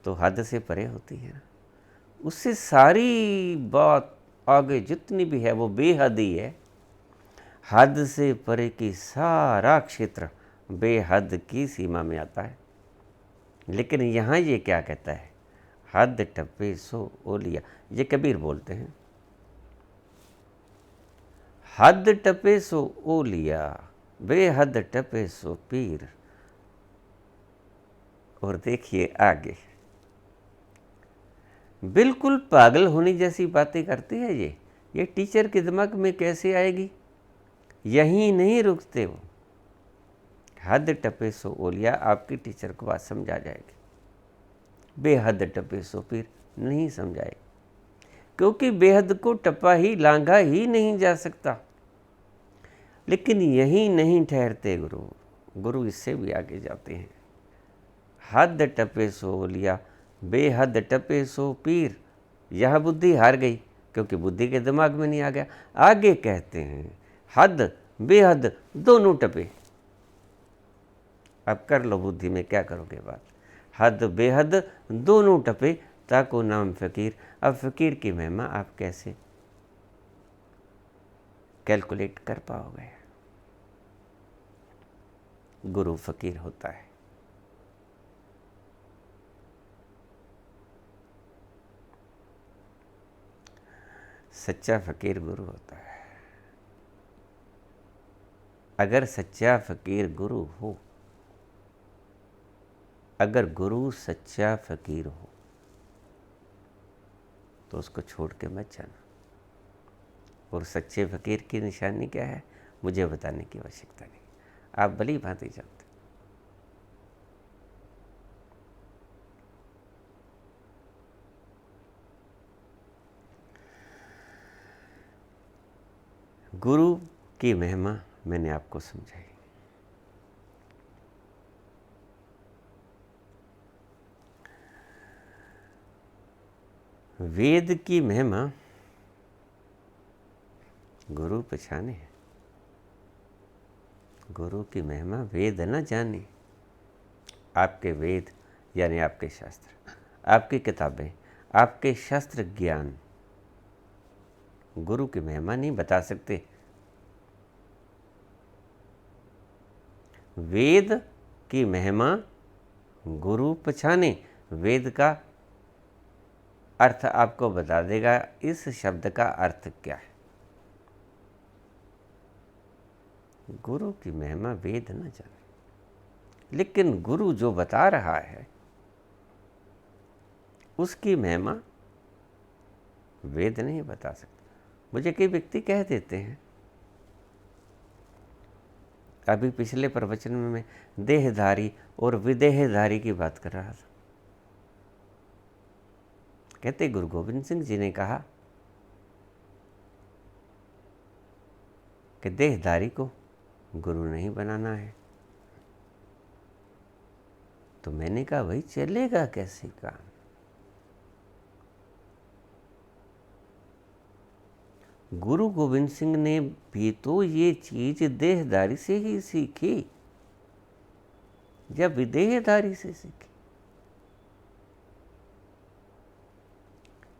तो हद से परे होती है ना। उससे सारी बात आगे जितनी भी है वो बेहद ही है। हद से परे की सारा क्षेत्र बेहद की सीमा में आता है। लेकिन यहाँ ये क्या कहता है, हद टपे सो ओलिया, ये कबीर बोलते हैं, हद टपे सो ओलिया बेहद टपे सो पीर। और देखिए आगे, बिल्कुल पागल होने जैसी बातें करते हैं ये टीचर के दिमाग में कैसे आएगी। यहीं नहीं रुकते वो, हद टपे सो ओलिया, आपकी टीचर को बात समझा जाएगी, बेहद टपे सो पीर नहीं समझाएगी, क्योंकि बेहद को टपा ही लांघा ही नहीं जा सकता। लेकिन यहीं नहीं ठहरते गुरु इससे भी आगे जाते हैं, हद टपे सो ओलिया बेहद टपे सो पीर। यह बुद्धि हार गई, क्योंकि बुद्धि के दिमाग में नहीं आ गया। आगे कहते हैं हद बेहद दोनों टपे। अब कर लो बुद्धि में क्या करोगे बात, हद बेहद दोनों टपे, ताको नाम फ़कीर। अब फ़कीर की महिमा आप कैसे कैलकुलेट कर पाओगे। गुरु फ़कीर होता है, सच्चा फ़कीर गुरु होता है। अगर सच्चा फ़कीर गुरु हो, अगर गुरु सच्चा फ़कीर हो, तो उसको छोड़ के मत जाना। और सच्चे फ़कीर की निशानी क्या है, मुझे बताने की आवश्यकता नहीं, आप भली भांति जानते। गुरु की महिमा मैंने आपको समझाई। वेद की महिमा गुरु पहचाने, गुरु की महिमा वेद न जाने। आपके वेद यानी आपके शास्त्र, आपकी किताबें, आपके शास्त्र ज्ञान गुरु की महिमा नहीं बता सकते। वेद की महिमा गुरु पहचाने, वेद का अर्थ आपको बता देगा, इस शब्द का अर्थ क्या है। गुरु की महिमा वेद न जाने, लेकिन गुरु जो बता रहा है उसकी महिमा वेद नहीं बता सकता। मुझे कई व्यक्ति कह देते हैं, अभी पिछले प्रवचन में मैं देहधारी और विदेहधारी की बात कर रहा था। कहते गुरु गोविंद सिंह जी ने कहा कि देहधारी को गुरु नहीं बनाना है। तो मैंने कहा भाई चलेगा कैसे काम। गुरु गोविंद सिंह ने भी तो ये चीज देहधारी से ही सीखी या विदेहधारी से सीखी।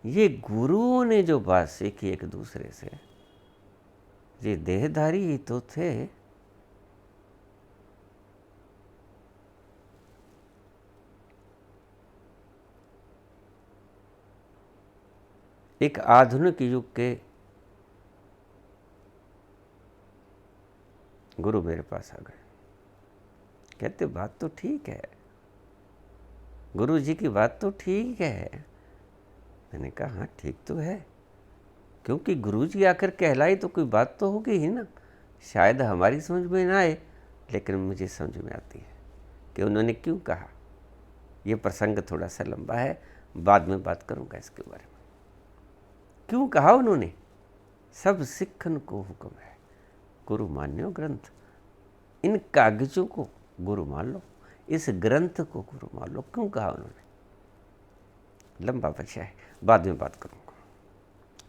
ये गुरुओं ने जो बात सीखी एक दूसरे से, ये देहधारी ही तो थे। एक आधुनिक युग के गुरु मेरे पास आ गए, कहते बात तो ठीक है, गुरु जी की बात तो ठीक है। मैंने कहा हाँ ठीक तो है, क्योंकि गुरु जी आकर कहलाई तो कोई बात तो होगी ही ना। शायद हमारी समझ में ना आए, लेकिन मुझे समझ में आती है कि उन्होंने क्यों कहा। ये प्रसंग थोड़ा सा लंबा है, बाद में बात करूँगा इसके बारे में। क्यों कहा उन्होंने, सब सिखन को हुक्म है गुरु मान्यो ग्रंथ। इन कागजों को गुरु मान लो, इस ग्रंथ को गुरु मान लो। क्यों कहा उन्होंने, लंबा विषय है, बाद में बात करूंगा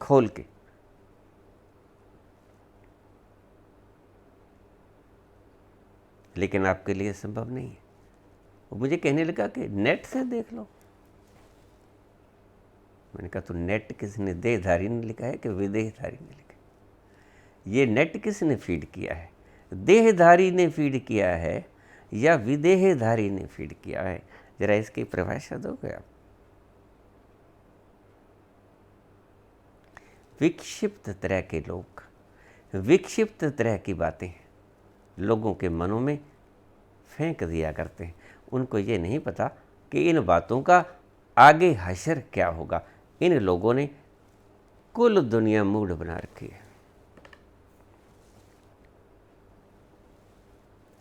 खोल के। लेकिन आपके लिए संभव नहीं है। वो मुझे कहने लगा कि नेट से देख लो। मैंने कहा तो नेट किसने, देहधारी ने लिखा है कि विदेहधारी ने लिखा है। ये नेट किसने फीड किया है, देहधारी ने फीड किया है। या विदेहधारी ने फीड किया है? जरा इसकी परिभाषा दोगे आप? विक्षिप्त तरह के लोग, विक्षिप्त तरह की बातें लोगों के मनों में फेंक दिया करते हैं। उनको ये नहीं पता कि इन बातों का आगे हशर क्या होगा। इन लोगों ने कुल दुनिया मूड बना रखी है।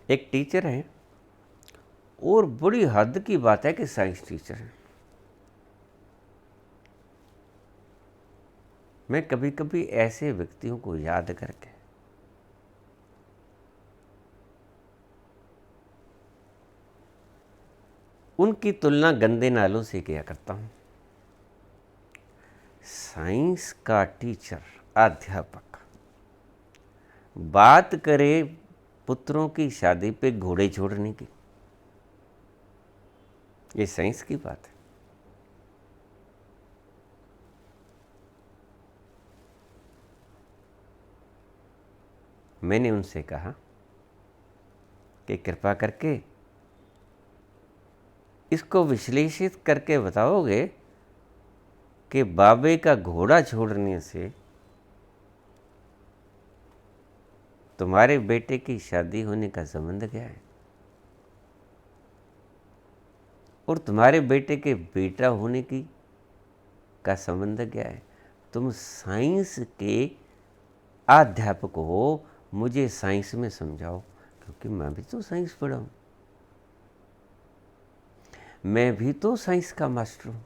एक टीचर है, और बड़ी हद की बात है कि साइंस टीचर है। मैं कभी कभी ऐसे व्यक्तियों को याद करके उनकी तुलना गंदे नालों से किया करता हूँ। साइंस का टीचर, अध्यापक बात करे पुत्रों की शादी पे घोड़े छोड़ने की, ये साइंस की बात है। मैंने उनसे कहा कि कृपा करके इसको विश्लेषित करके बताओगे कि बाबे का घोड़ा छोड़ने से तुम्हारे बेटे की शादी होने का संबंध क्या है, और तुम्हारे बेटे के बेटा होने की का संबंध क्या है? तुम साइंस के अध्यापक हो, मुझे साइंस में समझाओ, क्योंकि मैं भी तो साइंस पढ़ा हूं, मैं भी तो साइंस का मास्टर हूं।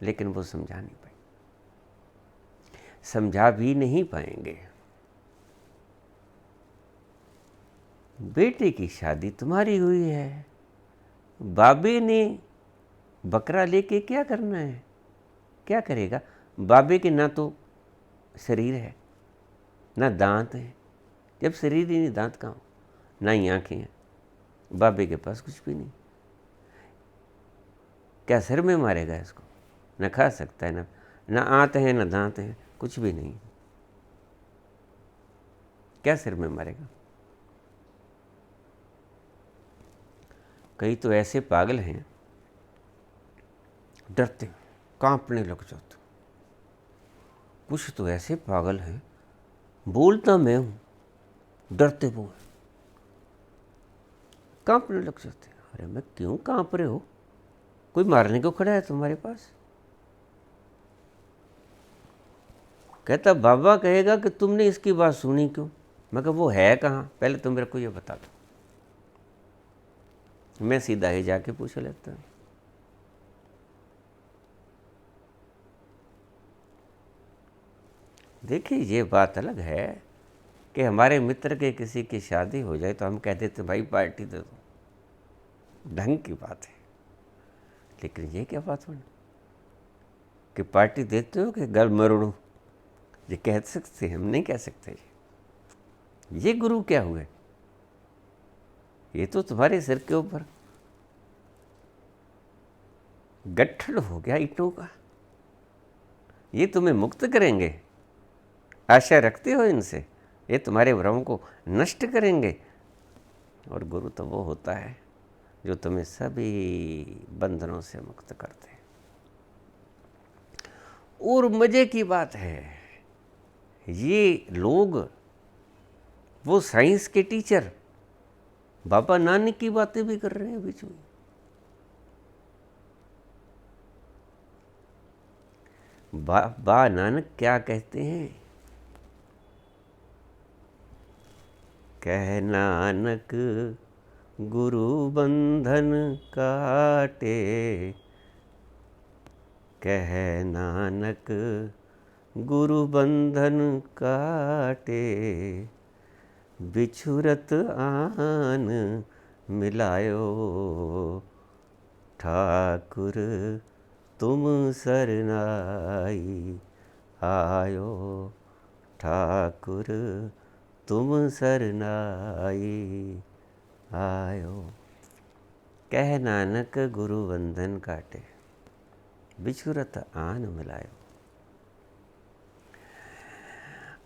लेकिन वो समझा नहीं पाए, समझा भी नहीं पाएंगे। बेटे की शादी तुम्हारी हुई है, बाबे ने बकरा लेके क्या करना है, क्या करेगा? बाबे के ना तो शरीर है, ना दांत है। जब शरीर ही नहीं, दांत कहाँ हो? ना ही आंखें हैं, बाबे के पास कुछ भी नहीं। क्या सिर में मारेगा इसको? न खा सकता है, ना आंत है, ना दांत है, कुछ भी नहीं। क्या सिर में मारेगा? कई तो ऐसे पागल हैं, डरते कांपने लग जाते। कुछ तो ऐसे पागल हैं, बोलता मैं हूं, डरते वो हैं, कांपने लग जाते। अरे मैं क्यों कांप रहे हो? कोई मारने को खड़ा है तुम्हारे पास? कहता बाबा कहेगा कि तुमने इसकी बात सुनी क्यों? मैं कहा वो है कहाँ, पहले तुम मेरे को ये बता दो। मैं सीधा ही जाके पूछ लेता हूँ। देखिए, ये बात अलग है कि हमारे मित्र के किसी की शादी हो जाए तो हम कह देते भाई पार्टी दे दो, ढंग की बात है। लेकिन ये क्या बात बनी कि पार्टी देते हो कि गल मरोड़ो? ये कह सकते, हम नहीं कह सकते। ये गुरु क्या हुए? ये तो तुम्हारे सिर के ऊपर गट्ठड़ हो गया ईंटों का। ये तुम्हें मुक्त करेंगे? आशा रखते हो इनसे? ये तुम्हारे भ्रम को नष्ट करेंगे? और गुरु तो वो होता है जो तुम्हें सभी बंधनों से मुक्त करते हैं। और मजे की बात है, ये लोग, वो साइंस के टीचर बाबा नानक की बातें भी कर रहे हैं बीच में। बाबा नानक क्या कहते हैं? कह नानक गुरु बंधन काटे, कह नानक गुरु बंधन काटे, बिछुरत आन मिलायो, ठाकुर तुम सरनाई आयो, ठाकुर तुम सरनाई आयो। कह नानक गुरु बंधन काटे, बिछुरत आन मिलायो।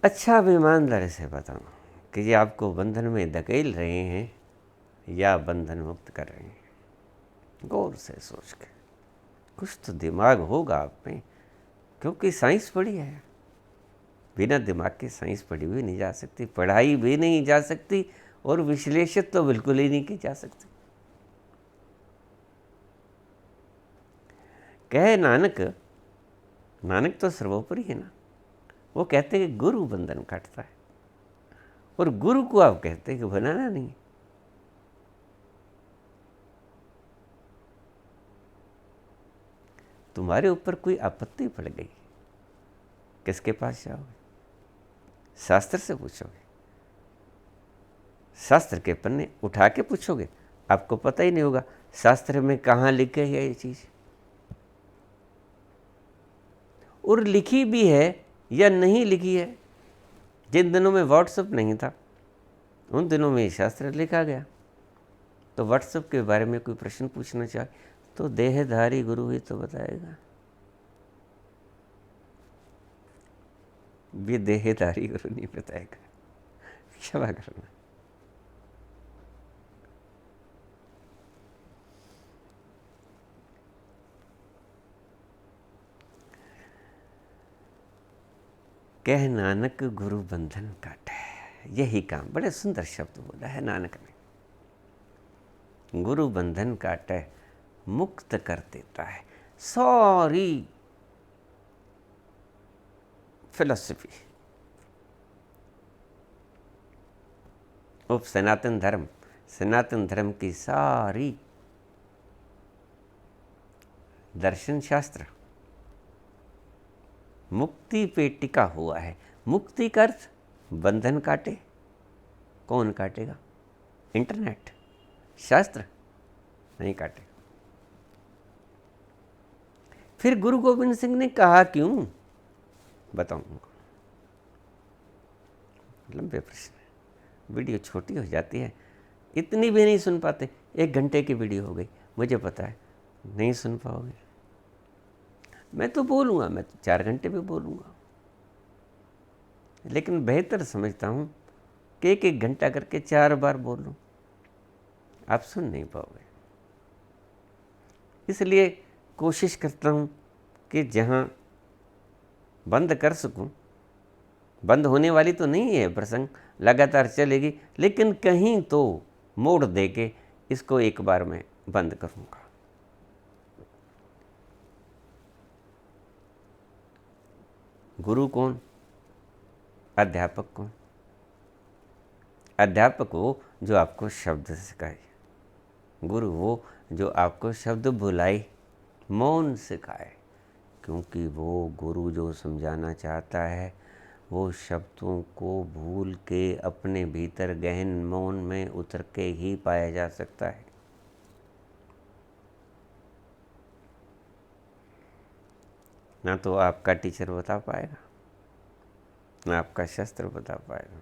अच्छा अब ईमानदारी से बताऊं कि ये आपको बंधन में धकेल रहे हैं या बंधन मुक्त कर रहे हैं। गौर से सोच के, कुछ तो दिमाग होगा आप में, क्योंकि साइंस पढ़ी है। बिना दिमाग के साइंस पढ़ी हुई नहीं जा सकती, पढ़ाई भी नहीं जा सकती, और विश्लेषित तो बिल्कुल ही नहीं की जा सकती। कहे नानक, नानक तो सर्वोपरि है ना, वो कहते हैं कि गुरु बंधन काटता है, और गुरु को आप कहते हैं कि बनाना नहीं। तुम्हारे ऊपर कोई आपत्ति पड़ गई, किसके पास जाओगे? शास्त्र से पूछोगे? शास्त्र के पन्ने उठा के पूछोगे? आपको पता ही नहीं होगा शास्त्र में कहाँ लिखे है ये चीज, और लिखी भी है या नहीं लिखी है। जिन दिनों में व्हाट्सएप नहीं था, उन दिनों में शास्त्र लिखा गया। तो व्हाट्सएप के बारे में कोई प्रश्न पूछना चाहे तो देहधारी गुरु ही तो बताएगा। ये देहधारी गुरु नहीं बताएगा, क्षमा करना। कह नानक गुरु बंधन काटे, यही काम। बड़े सुंदर शब्द बोला है नानक ने। गुरु बंधन काटे, मुक्त कर देता है। सारी फिलॉसफी, उप सनातन धर्म, सनातन धर्म की सारी दर्शन शास्त्र मुक्ति पे टिका हुआ है। मुक्ति का अर्थ बंधन काटे। कौन काटेगा? इंटरनेट, शास्त्र नहीं काटेगा। फिर गुरु गोविंद सिंह ने कहा क्यों? बताऊंगा। लंबे प्रश्न है, वीडियो छोटी हो जाती है, इतनी भी नहीं सुन पाते। 1 घंटे की वीडियो हो गई, मुझे पता है नहीं सुन पाओगे। मैं तो बोलूँगा, मैं तो 4 घंटे भी बोलूँगा, लेकिन बेहतर समझता हूँ कि 1-1 घंटा करके 4 बार बोलूँ, आप सुन नहीं पाओगे। इसलिए कोशिश करता हूँ कि जहाँ बंद कर सकूँ, बंद होने वाली तो नहीं है प्रसंग, लगातार चलेगी, लेकिन कहीं तो मोड़ दे के इसको एक बार में बंद करूँगा। गुरु कौन? अध्यापक कौन? अध्यापक वो जो आपको शब्द सिखाए, गुरु वो जो आपको शब्द बुलाए, मौन सिखाए। क्योंकि वो गुरु जो समझाना चाहता है वो शब्दों को भूल के अपने भीतर गहन मौन में उतर के ही पाया जा सकता है। ना तो आपका टीचर बता पाएगा, ना आपका शास्त्र बता पाएगा,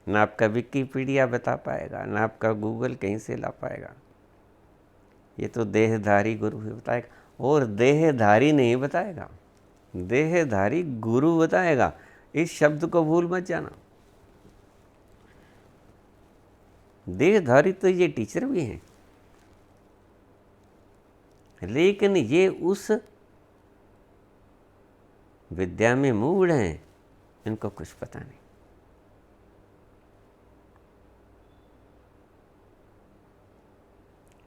ना आपका विकिपीडिया बता पाएगा, ना आपका गूगल कहीं से ला पाएगा। ये तो देहधारी गुरु ही बताएगा, और देहधारी नहीं बताएगा, देहधारी गुरु बताएगा। इस शब्द को भूल मत जाना। देहधारी तो ये टीचर भी हैं, लेकिन ये उस विद्या में मूढ़ हैं, इनको कुछ पता नहीं।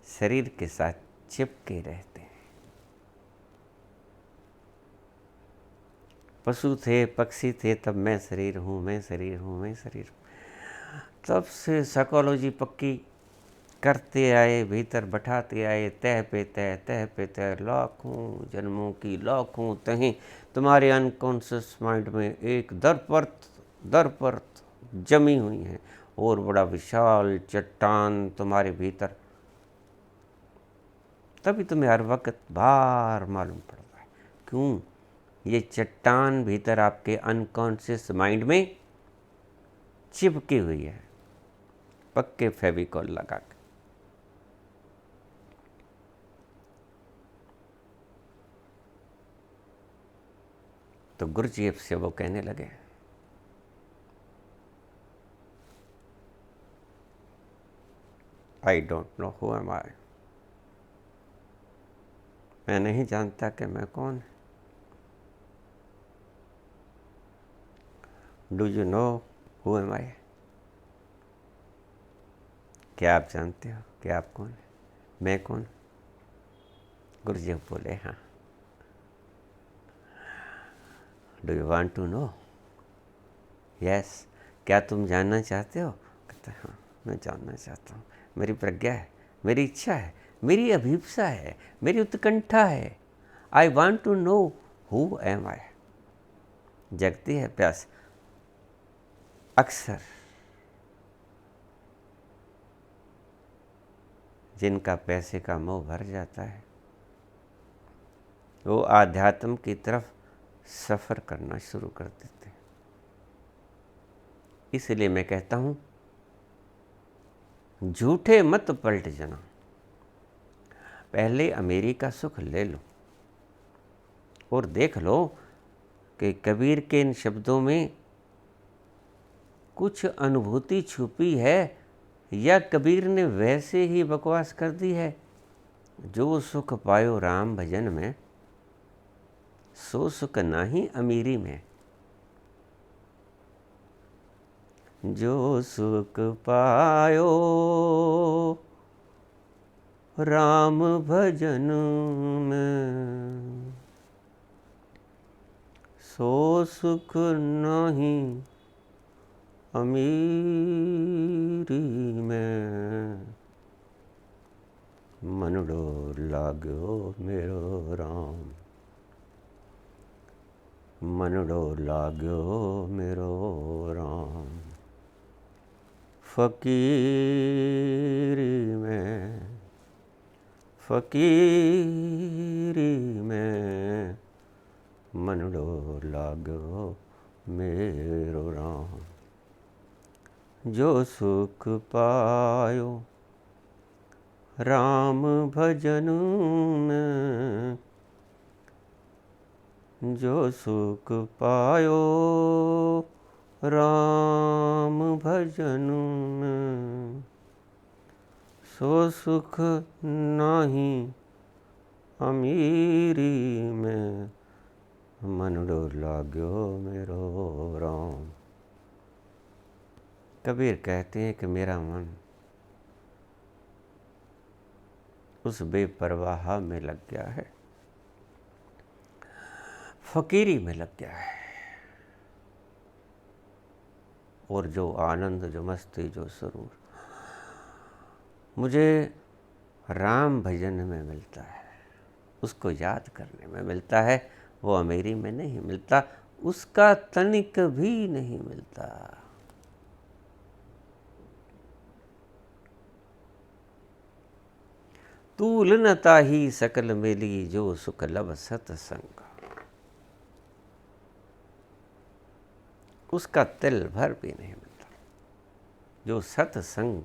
शरीर के साथ चिपके रहते हैं। पशु थे, पक्षी थे, तब मैं शरीर हूँ, मैं शरीर हूँ, मैं शरीर हूँ। तब से साइकोलॉजी पक्की करते आए, भीतर बैठाते आए, तह पे तह, तह पे तह, लाखों जन्मों की लाखों तहें तुम्हारे अनकॉन्शियस माइंड में एक दर परत जमी हुई हैं, और बड़ा विशाल चट्टान तुम्हारे भीतर। तभी तुम्हें हर वक्त भार मालूम पड़ता है। क्यों? ये चट्टान भीतर आपके अनकॉन्शियस माइंड में चिपकी हुई है, पक्के फेविकॉल लगा के। तो गुरुजी से वो कहने लगे, I don't know who am I, मैं नहीं जानता कि मैं कौन। Do you know who am I, क्या आप जानते हो कि आप कौन है, मैं कौन। गुरुजी बोले, हाँ। Do you want to know, yes, क्या तुम जानना चाहते हो। कहते, हाँ मैं जानना चाहता हूँ, मेरी प्रज्ञा है, मेरी इच्छा है, मेरी अभिप्सा है, मेरी उत्कंठा है। I want to know who am I. जगती है प्यास अक्सर जिनका पैसे का मोह भर जाता है, वो आध्यात्म की तरफ सफ़र करना शुरू कर देते हैं। इसलिए मैं कहता हूँ, झूठे मत पलट जाना, पहले अमेरिका सुख ले लो और देख लो कि कबीर के इन शब्दों में कुछ अनुभूति छुपी है या कबीर ने वैसे ही बकवास कर दी है। जो सुख पायो राम भजन में, सो सुख नाही अमीरी में। जो सुख पायो राम भजन में, सो सुख नहीं अमीरी में। मनडो लाग्यो मेरो राम, मनडो लाग्यो मेरो राम। फकीरी में, फकीरी में, मनडो लाग्यो मेरो राम। जो सुख पायो राम भजन में, जो सुख पायो राम भजन में, सो सुख नहीं अमीरी में। मनडो लाग्यो मेरो राम। कबीर कहते हैं कि मेरा मन उस बेपरवाह में लग गया है, फकीरी में लग गया है, और जो आनंद, जो मस्ती, जो सुरूर मुझे राम भजन में मिलता है, उसको याद करने में मिलता है, वो अमीरी में नहीं मिलता, उसका तनिक भी नहीं मिलता। तूल न ताही सकल मेली, जो सुख लब सतसंग। उसका तिल भर भी नहीं मिलता। जो सत्संग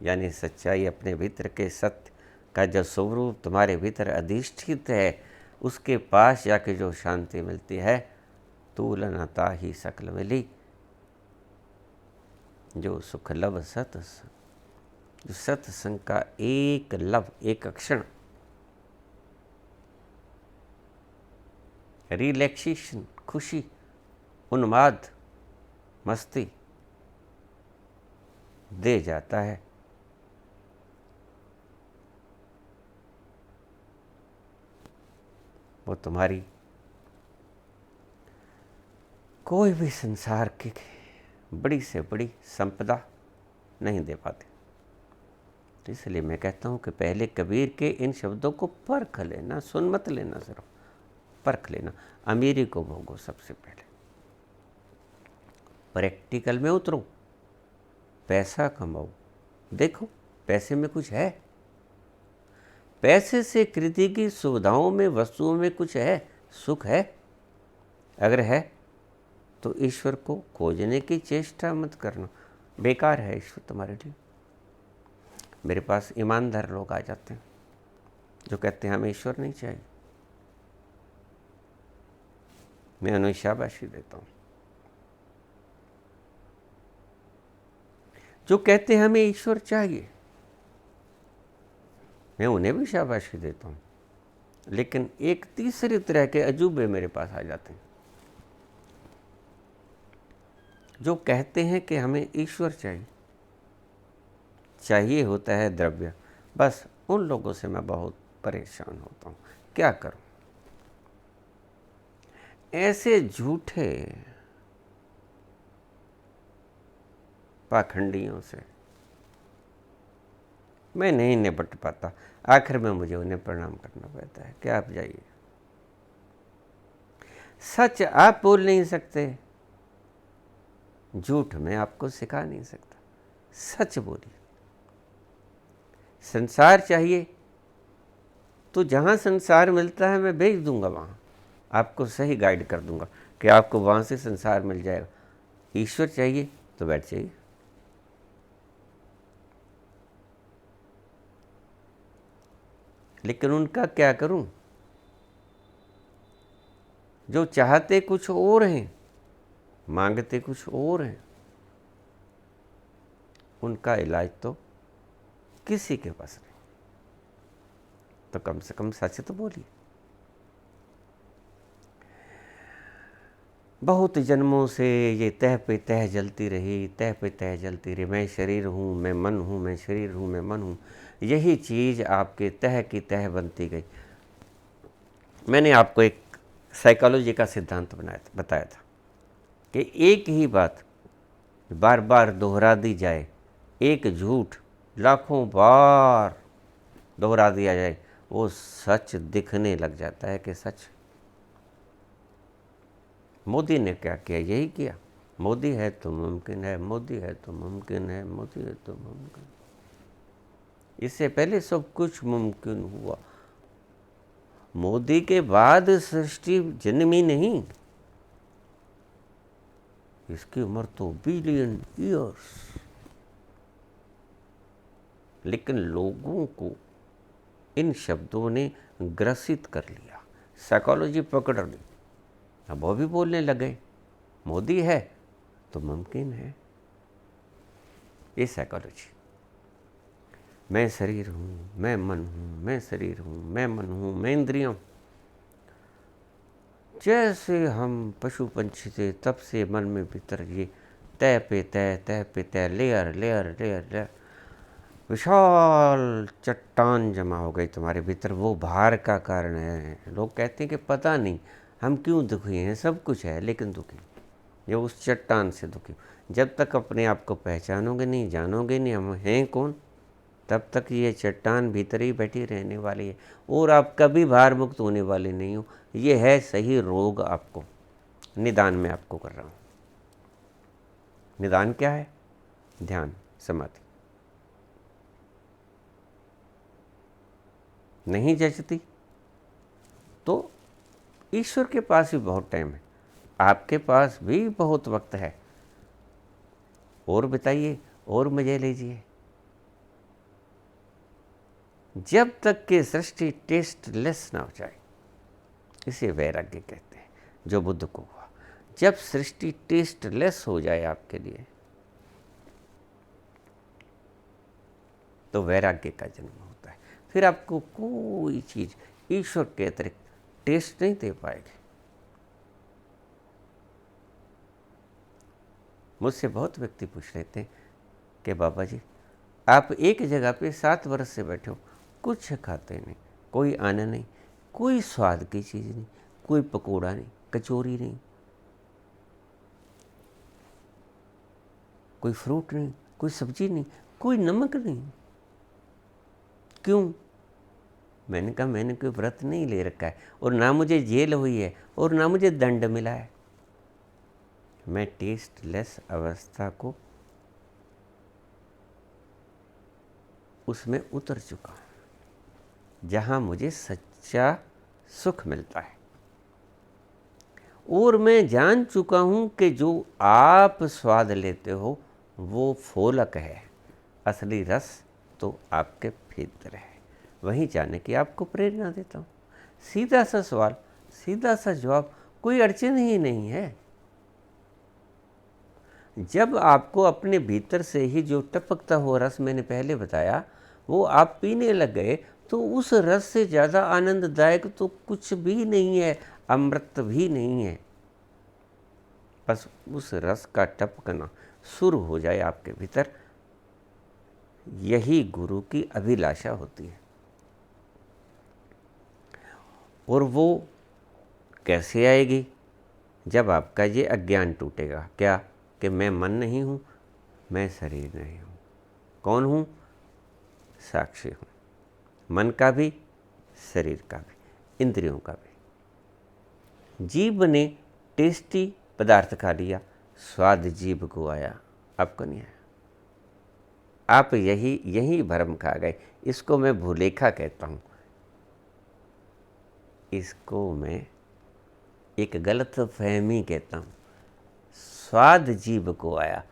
यानी सच्चाई, अपने भीतर के सत्य का जो स्वरूप तुम्हारे भीतर अधिष्ठित है, उसके पास जाके जो शांति मिलती है, तूलनता ही सकल मिली, जो सुख लब सत्संग। जो सत्संग का एक लब, एक क्षण रिलैक्सेशन, खुशी, उन्माद, मस्ती दे जाता है, वो तुम्हारी कोई भी संसार की बड़ी से बड़ी संपदा नहीं दे पाते। इसलिए मैं कहता हूँ कि पहले कबीर के इन शब्दों को परख लेना, सुन मत लेना, सिर्फ परख लेना। अमीरी को भोगो सबसे पहले, प्रैक्टिकल में उतरो, पैसा कमाओ, देखो पैसे में कुछ है, पैसे से कृति की सुविधाओं में, वस्तुओं में कुछ है, सुख है। अगर है तो ईश्वर को खोजने की चेष्टा मत करना, बेकार है ईश्वर तुम्हारे लिए। मेरे पास ईमानदार लोग आ जाते हैं जो कहते हैं हमें ईश्वर नहीं चाहिए। मैं उन्हें शाबाशी देता हूँ। जो कहते हैं हमें ईश्वर चाहिए, मैं उन्हें भी शाबाशी देता हूँ। लेकिन एक तीसरी तरह के अजूबे मेरे पास आ जाते हैं, जो कहते हैं कि हमें ईश्वर चाहिए होता है द्रव्य। बस उन लोगों से मैं बहुत परेशान होता हूँ। क्या करूँ? ऐसे झूठे पाखंडियों से मैं नहीं निपट पाता। आखिर में मुझे उन्हें प्रणाम करना पड़ता है कि आप जाइए। सच आप बोल नहीं सकते, झूठ मैं आपको सिखा नहीं सकता। सच बोलिए। संसार चाहिए तो जहाँ संसार मिलता है मैं भेज दूंगा, वहाँ आपको सही गाइड कर दूंगा कि आपको वहाँ से संसार मिल जाएगा। ईश्वर चाहिए तो बैठ जाइए। लेकिन उनका क्या करूं? जो चाहते कुछ और हैं, मांगते कुछ और हैं, उनका इलाज तो किसी के पास नहीं। तो कम से कम सच तो बोलिए। बहुत जन्मों से ये तह पे तह जलती रही, तह पे तह जलती रही, मैं शरीर हूँ, मैं मन हूँ, मैं शरीर हूँ, मैं मन हूँ। यही चीज़ आपके तह की तह बनती गई। मैंने आपको एक साइकोलॉजी का सिद्धांत बताया था कि एक ही बात बार बार दोहरा दी जाए, एक झूठ लाखों बार दोहरा दिया जाए, वो सच दिखने लग जाता है कि सच। मोदी ने क्या किया? यही किया। मोदी है तो मुमकिन है, मोदी है तो मुमकिन है, मोदी है तो मुमकिन। इससे पहले सब कुछ मुमकिन हुआ। मोदी के बाद सृष्टि जन्मी नहीं। इसकी उम्र तो बिलियन ईयर्स। लेकिन लोगों को इन शब्दों ने ग्रसित कर लिया, साइकोलॉजी पकड़ ली। अब वो भी बोलने लगे मोदी है तो मुमकिन है। ये साइकोलॉजी। मैं शरीर हूँ, मैं मन हूँ, मैं शरीर हूँ, मैं मन हूँ, मैं इंद्रियों। जैसे हम पशु पंछी थे तब से मन में भीतर ये तय पे तय, तय पे तय, लेयर लेयर लेयर लेयर, विशाल चट्टान जमा हो गई तुम्हारे भीतर। वो भार का कारण है। लोग कहते हैं कि पता नहीं हम क्यों दुखी हैं, सब कुछ है लेकिन दुखी। ये उस चट्टान से दुखी। जब तक अपने आप को पहचानोगे नहीं, जानोगे नहीं हम हैं कौन, तब तक ये चट्टान भीतर ही बैठी रहने वाली है और आप कभी भार मुक्त होने वाले नहीं हो। ये है सही रोग। आपको निदान में आपको कर रहा हूँ। निदान क्या है? ध्यान, समाधि। नहीं जचती तो ईश्वर के पास भी बहुत टाइम है, आपके पास भी बहुत वक्त है। और बताइए, और मजे लीजिए। जब तक कि सृष्टि टेस्टलेस ना हो जाए, इसे वैराग्य कहते हैं, जो बुद्ध को हुआ। जब सृष्टि टेस्टलेस हो जाए आपके लिए, तो वैराग्य का जन्म होता है। फिर आपको कोई चीज ईश्वर के अतिरिक्त टेस्ट नहीं दे पाएगी। मुझसे बहुत व्यक्ति पूछ रहे थे कि बाबा जी आप एक जगह पे 7 वर्ष से बैठे हो, कुछ खाते नहीं, कोई आनंद नहीं, कोई स्वाद की चीज़ नहीं, कोई पकोड़ा नहीं, कचौरी नहीं, कोई फ्रूट नहीं, कोई सब्जी नहीं, कोई नमक नहीं। क्यों? मैंने कहा मैंने कोई व्रत नहीं ले रखा है और ना मुझे जेल हुई है और ना मुझे दंड मिला है। मैं टेस्टलेस अवस्था को उसमें उतर चुका हूं, जहां मुझे सच्चा सुख मिलता है। और मैं जान चुका हूं कि जो आप स्वाद लेते हो वो फोलक है, असली रस तो आपके भीतर है। वहीं जाने की आपको प्रेरणा देता हूं। सीधा सा सवाल, सीधा सा जवाब, कोई अड़चन ही नहीं है। जब आपको अपने भीतर से ही जो टपकता हुआ रस मैंने पहले बताया वो आप पीने लग गए, तो उस रस से ज़्यादा आनंददायक तो कुछ भी नहीं है, अमृत भी नहीं है। बस उस रस का टपकना शुरू हो जाए आपके भीतर, यही गुरु की अभिलाषा होती है। और वो कैसे आएगी? जब आपका ये अज्ञान टूटेगा, क्या कि मैं मन नहीं हूँ, मैं शरीर नहीं हूँ। कौन हूँ? साक्षी हूँ, मन का भी, शरीर का भी, इंद्रियों का भी। जीभ ने टेस्टी पदार्थ खा लिया, स्वाद जीभ को आया, आपको नहीं आया। आप यही भ्रम खा गए। इसको मैं भूलेखा कहता हूँ, इसको मैं एक गलत फहमी कहता हूँ। स्वाद जीभ को आया,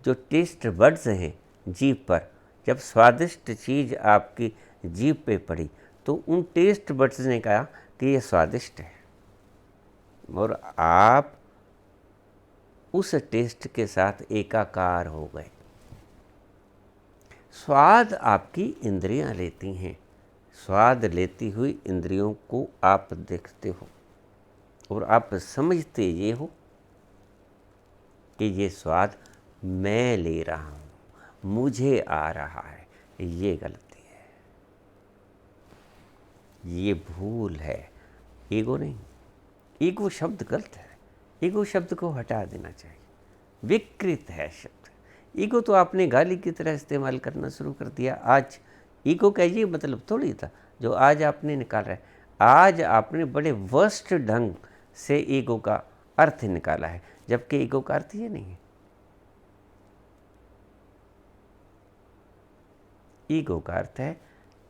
जो टेस्ट बड्स हैं जीभ पर, जब स्वादिष्ट चीज़ आपकी जीभ पे पड़ी तो उन टेस्ट बड्स ने कहा कि ये स्वादिष्ट है, और आप उस टेस्ट के साथ एकाकार हो गए। स्वाद आपकी इंद्रियां लेती हैं, स्वाद लेती हुई इंद्रियों को आप देखते हो और आप समझते ये हो कि ये स्वाद मैं ले रहा हूँ, मुझे आ रहा है। ये गलती है, ये भूल है, ईगो नहीं। ईगो शब्द गलत है, ईगो शब्द को हटा देना चाहिए, विकृत है शब्द। ईगो तो आपने गाली की तरह इस्तेमाल करना शुरू कर दिया। आज ईगो का ये मतलब थोड़ी था जो आज आपने निकाला है। आज आपने बड़े वर्स्ट ढंग से ईगो का अर्थ निकाला है, जबकि ईगो का अर्थ ये नहीं है। ईगो का अर्थ है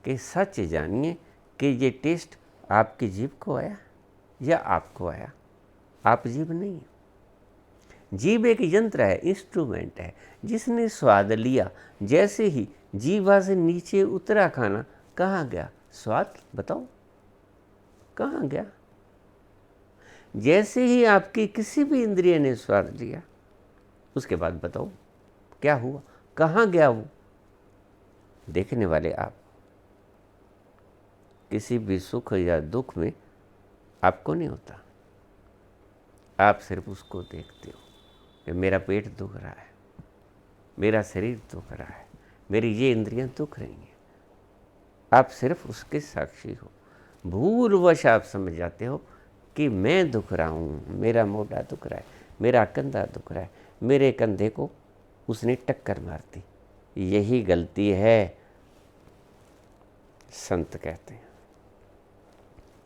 कि सच जानिए कि ये टेस्ट आपकी जीभ को आया या आपको आया, आप जीभ नहीं है। जीभ एक यंत्र है, इंस्ट्रूमेंट है, जिसने स्वाद लिया। जैसे ही जीभा से नीचे उतरा खाना, कहाँ गया स्वाद? बताओ कहाँ गया? जैसे ही आपकी किसी भी इंद्रिय ने स्वाद लिया, उसके बाद बताओ क्या हुआ, कहाँ गया वो? देखने वाले आप, किसी भी सुख या दुख में आपको नहीं होता, आप सिर्फ उसको देखते हो कि मेरा पेट दुख रहा है, मेरा शरीर दुख रहा है, मेरी ये इंद्रियां दुख रही हैं। आप सिर्फ उसके साक्षी हो। भूलवश आप समझ जाते हो कि मैं दुख रहा हूँ, मेरा मोटा दुख रहा है, मेरा कंधा दुख रहा है, मेरे कंधे को उसने टक्कर मार दी। यही गलती है, संत कहते हैं,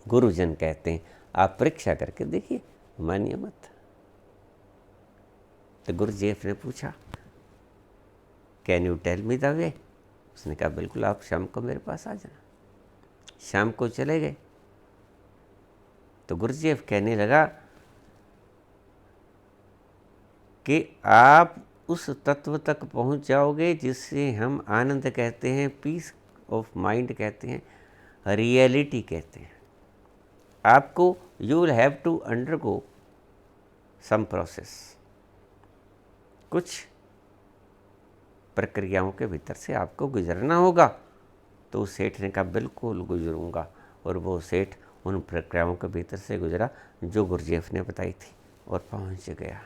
गुरुजन कहते हैं। आप परीक्षा करके देखिए, मानिए मत। तो गुरुजीफ ने पूछा, can you tell me the way? उसने कहा बिल्कुल, आप शाम को मेरे पास आ जाना। शाम को चले गए तो गुरुजीफ कहने लगा कि आप उस तत्व तक पहुंच जाओगे जिससे हम आनंद कहते हैं, पीस ऑफ माइंड कहते हैं, रियलिटी कहते हैं। आपको you will have to undergo some process, कुछ प्रक्रियाओं के भीतर से आपको गुजरना होगा। तो उस सेठ ने कहा बिल्कुल गुजरूंगा, और वो सेठ उन प्रक्रियाओं के भीतर से गुजरा जो गुरुजीफ ने बताई थी और पहुंच गया।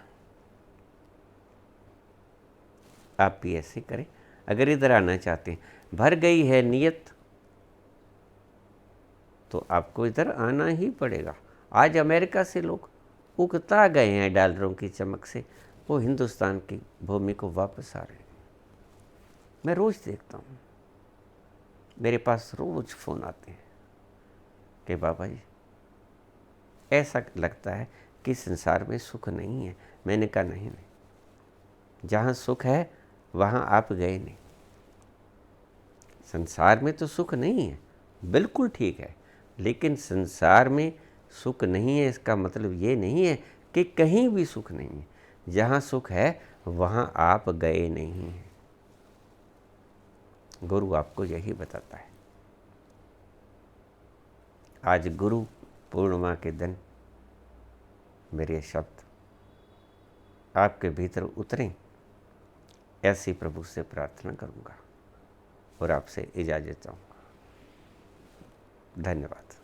आप भी ऐसे करें। अगर इधर आना चाहते हैं, भर गई है नियत, तो आपको इधर आना ही पड़ेगा। आज अमेरिका से लोग उकता गए हैं डॉलरों की चमक से, वो हिंदुस्तान की भूमि को वापस आ रहे हैं। मैं रोज़ देखता हूँ, मेरे पास रोज़ फ़ोन आते हैं कि बाबा जी ऐसा लगता है कि संसार में सुख नहीं है। मैंने कहा नहीं, जहाँ सुख है वहाँ आप गए नहीं। संसार में तो सुख नहीं है, बिल्कुल ठीक है, लेकिन संसार में सुख नहीं है इसका मतलब ये नहीं है कि कहीं भी सुख नहीं है। जहाँ सुख है वहाँ आप गए नहीं हैं। गुरु आपको यही बताता है। आज गुरु पूर्णिमा के दिन मेरे शब्द आपके भीतर उतरें, ऐसी प्रभु से प्रार्थना करूंगा और आपसे इजाज़त चाहूँगा। धन्यवाद।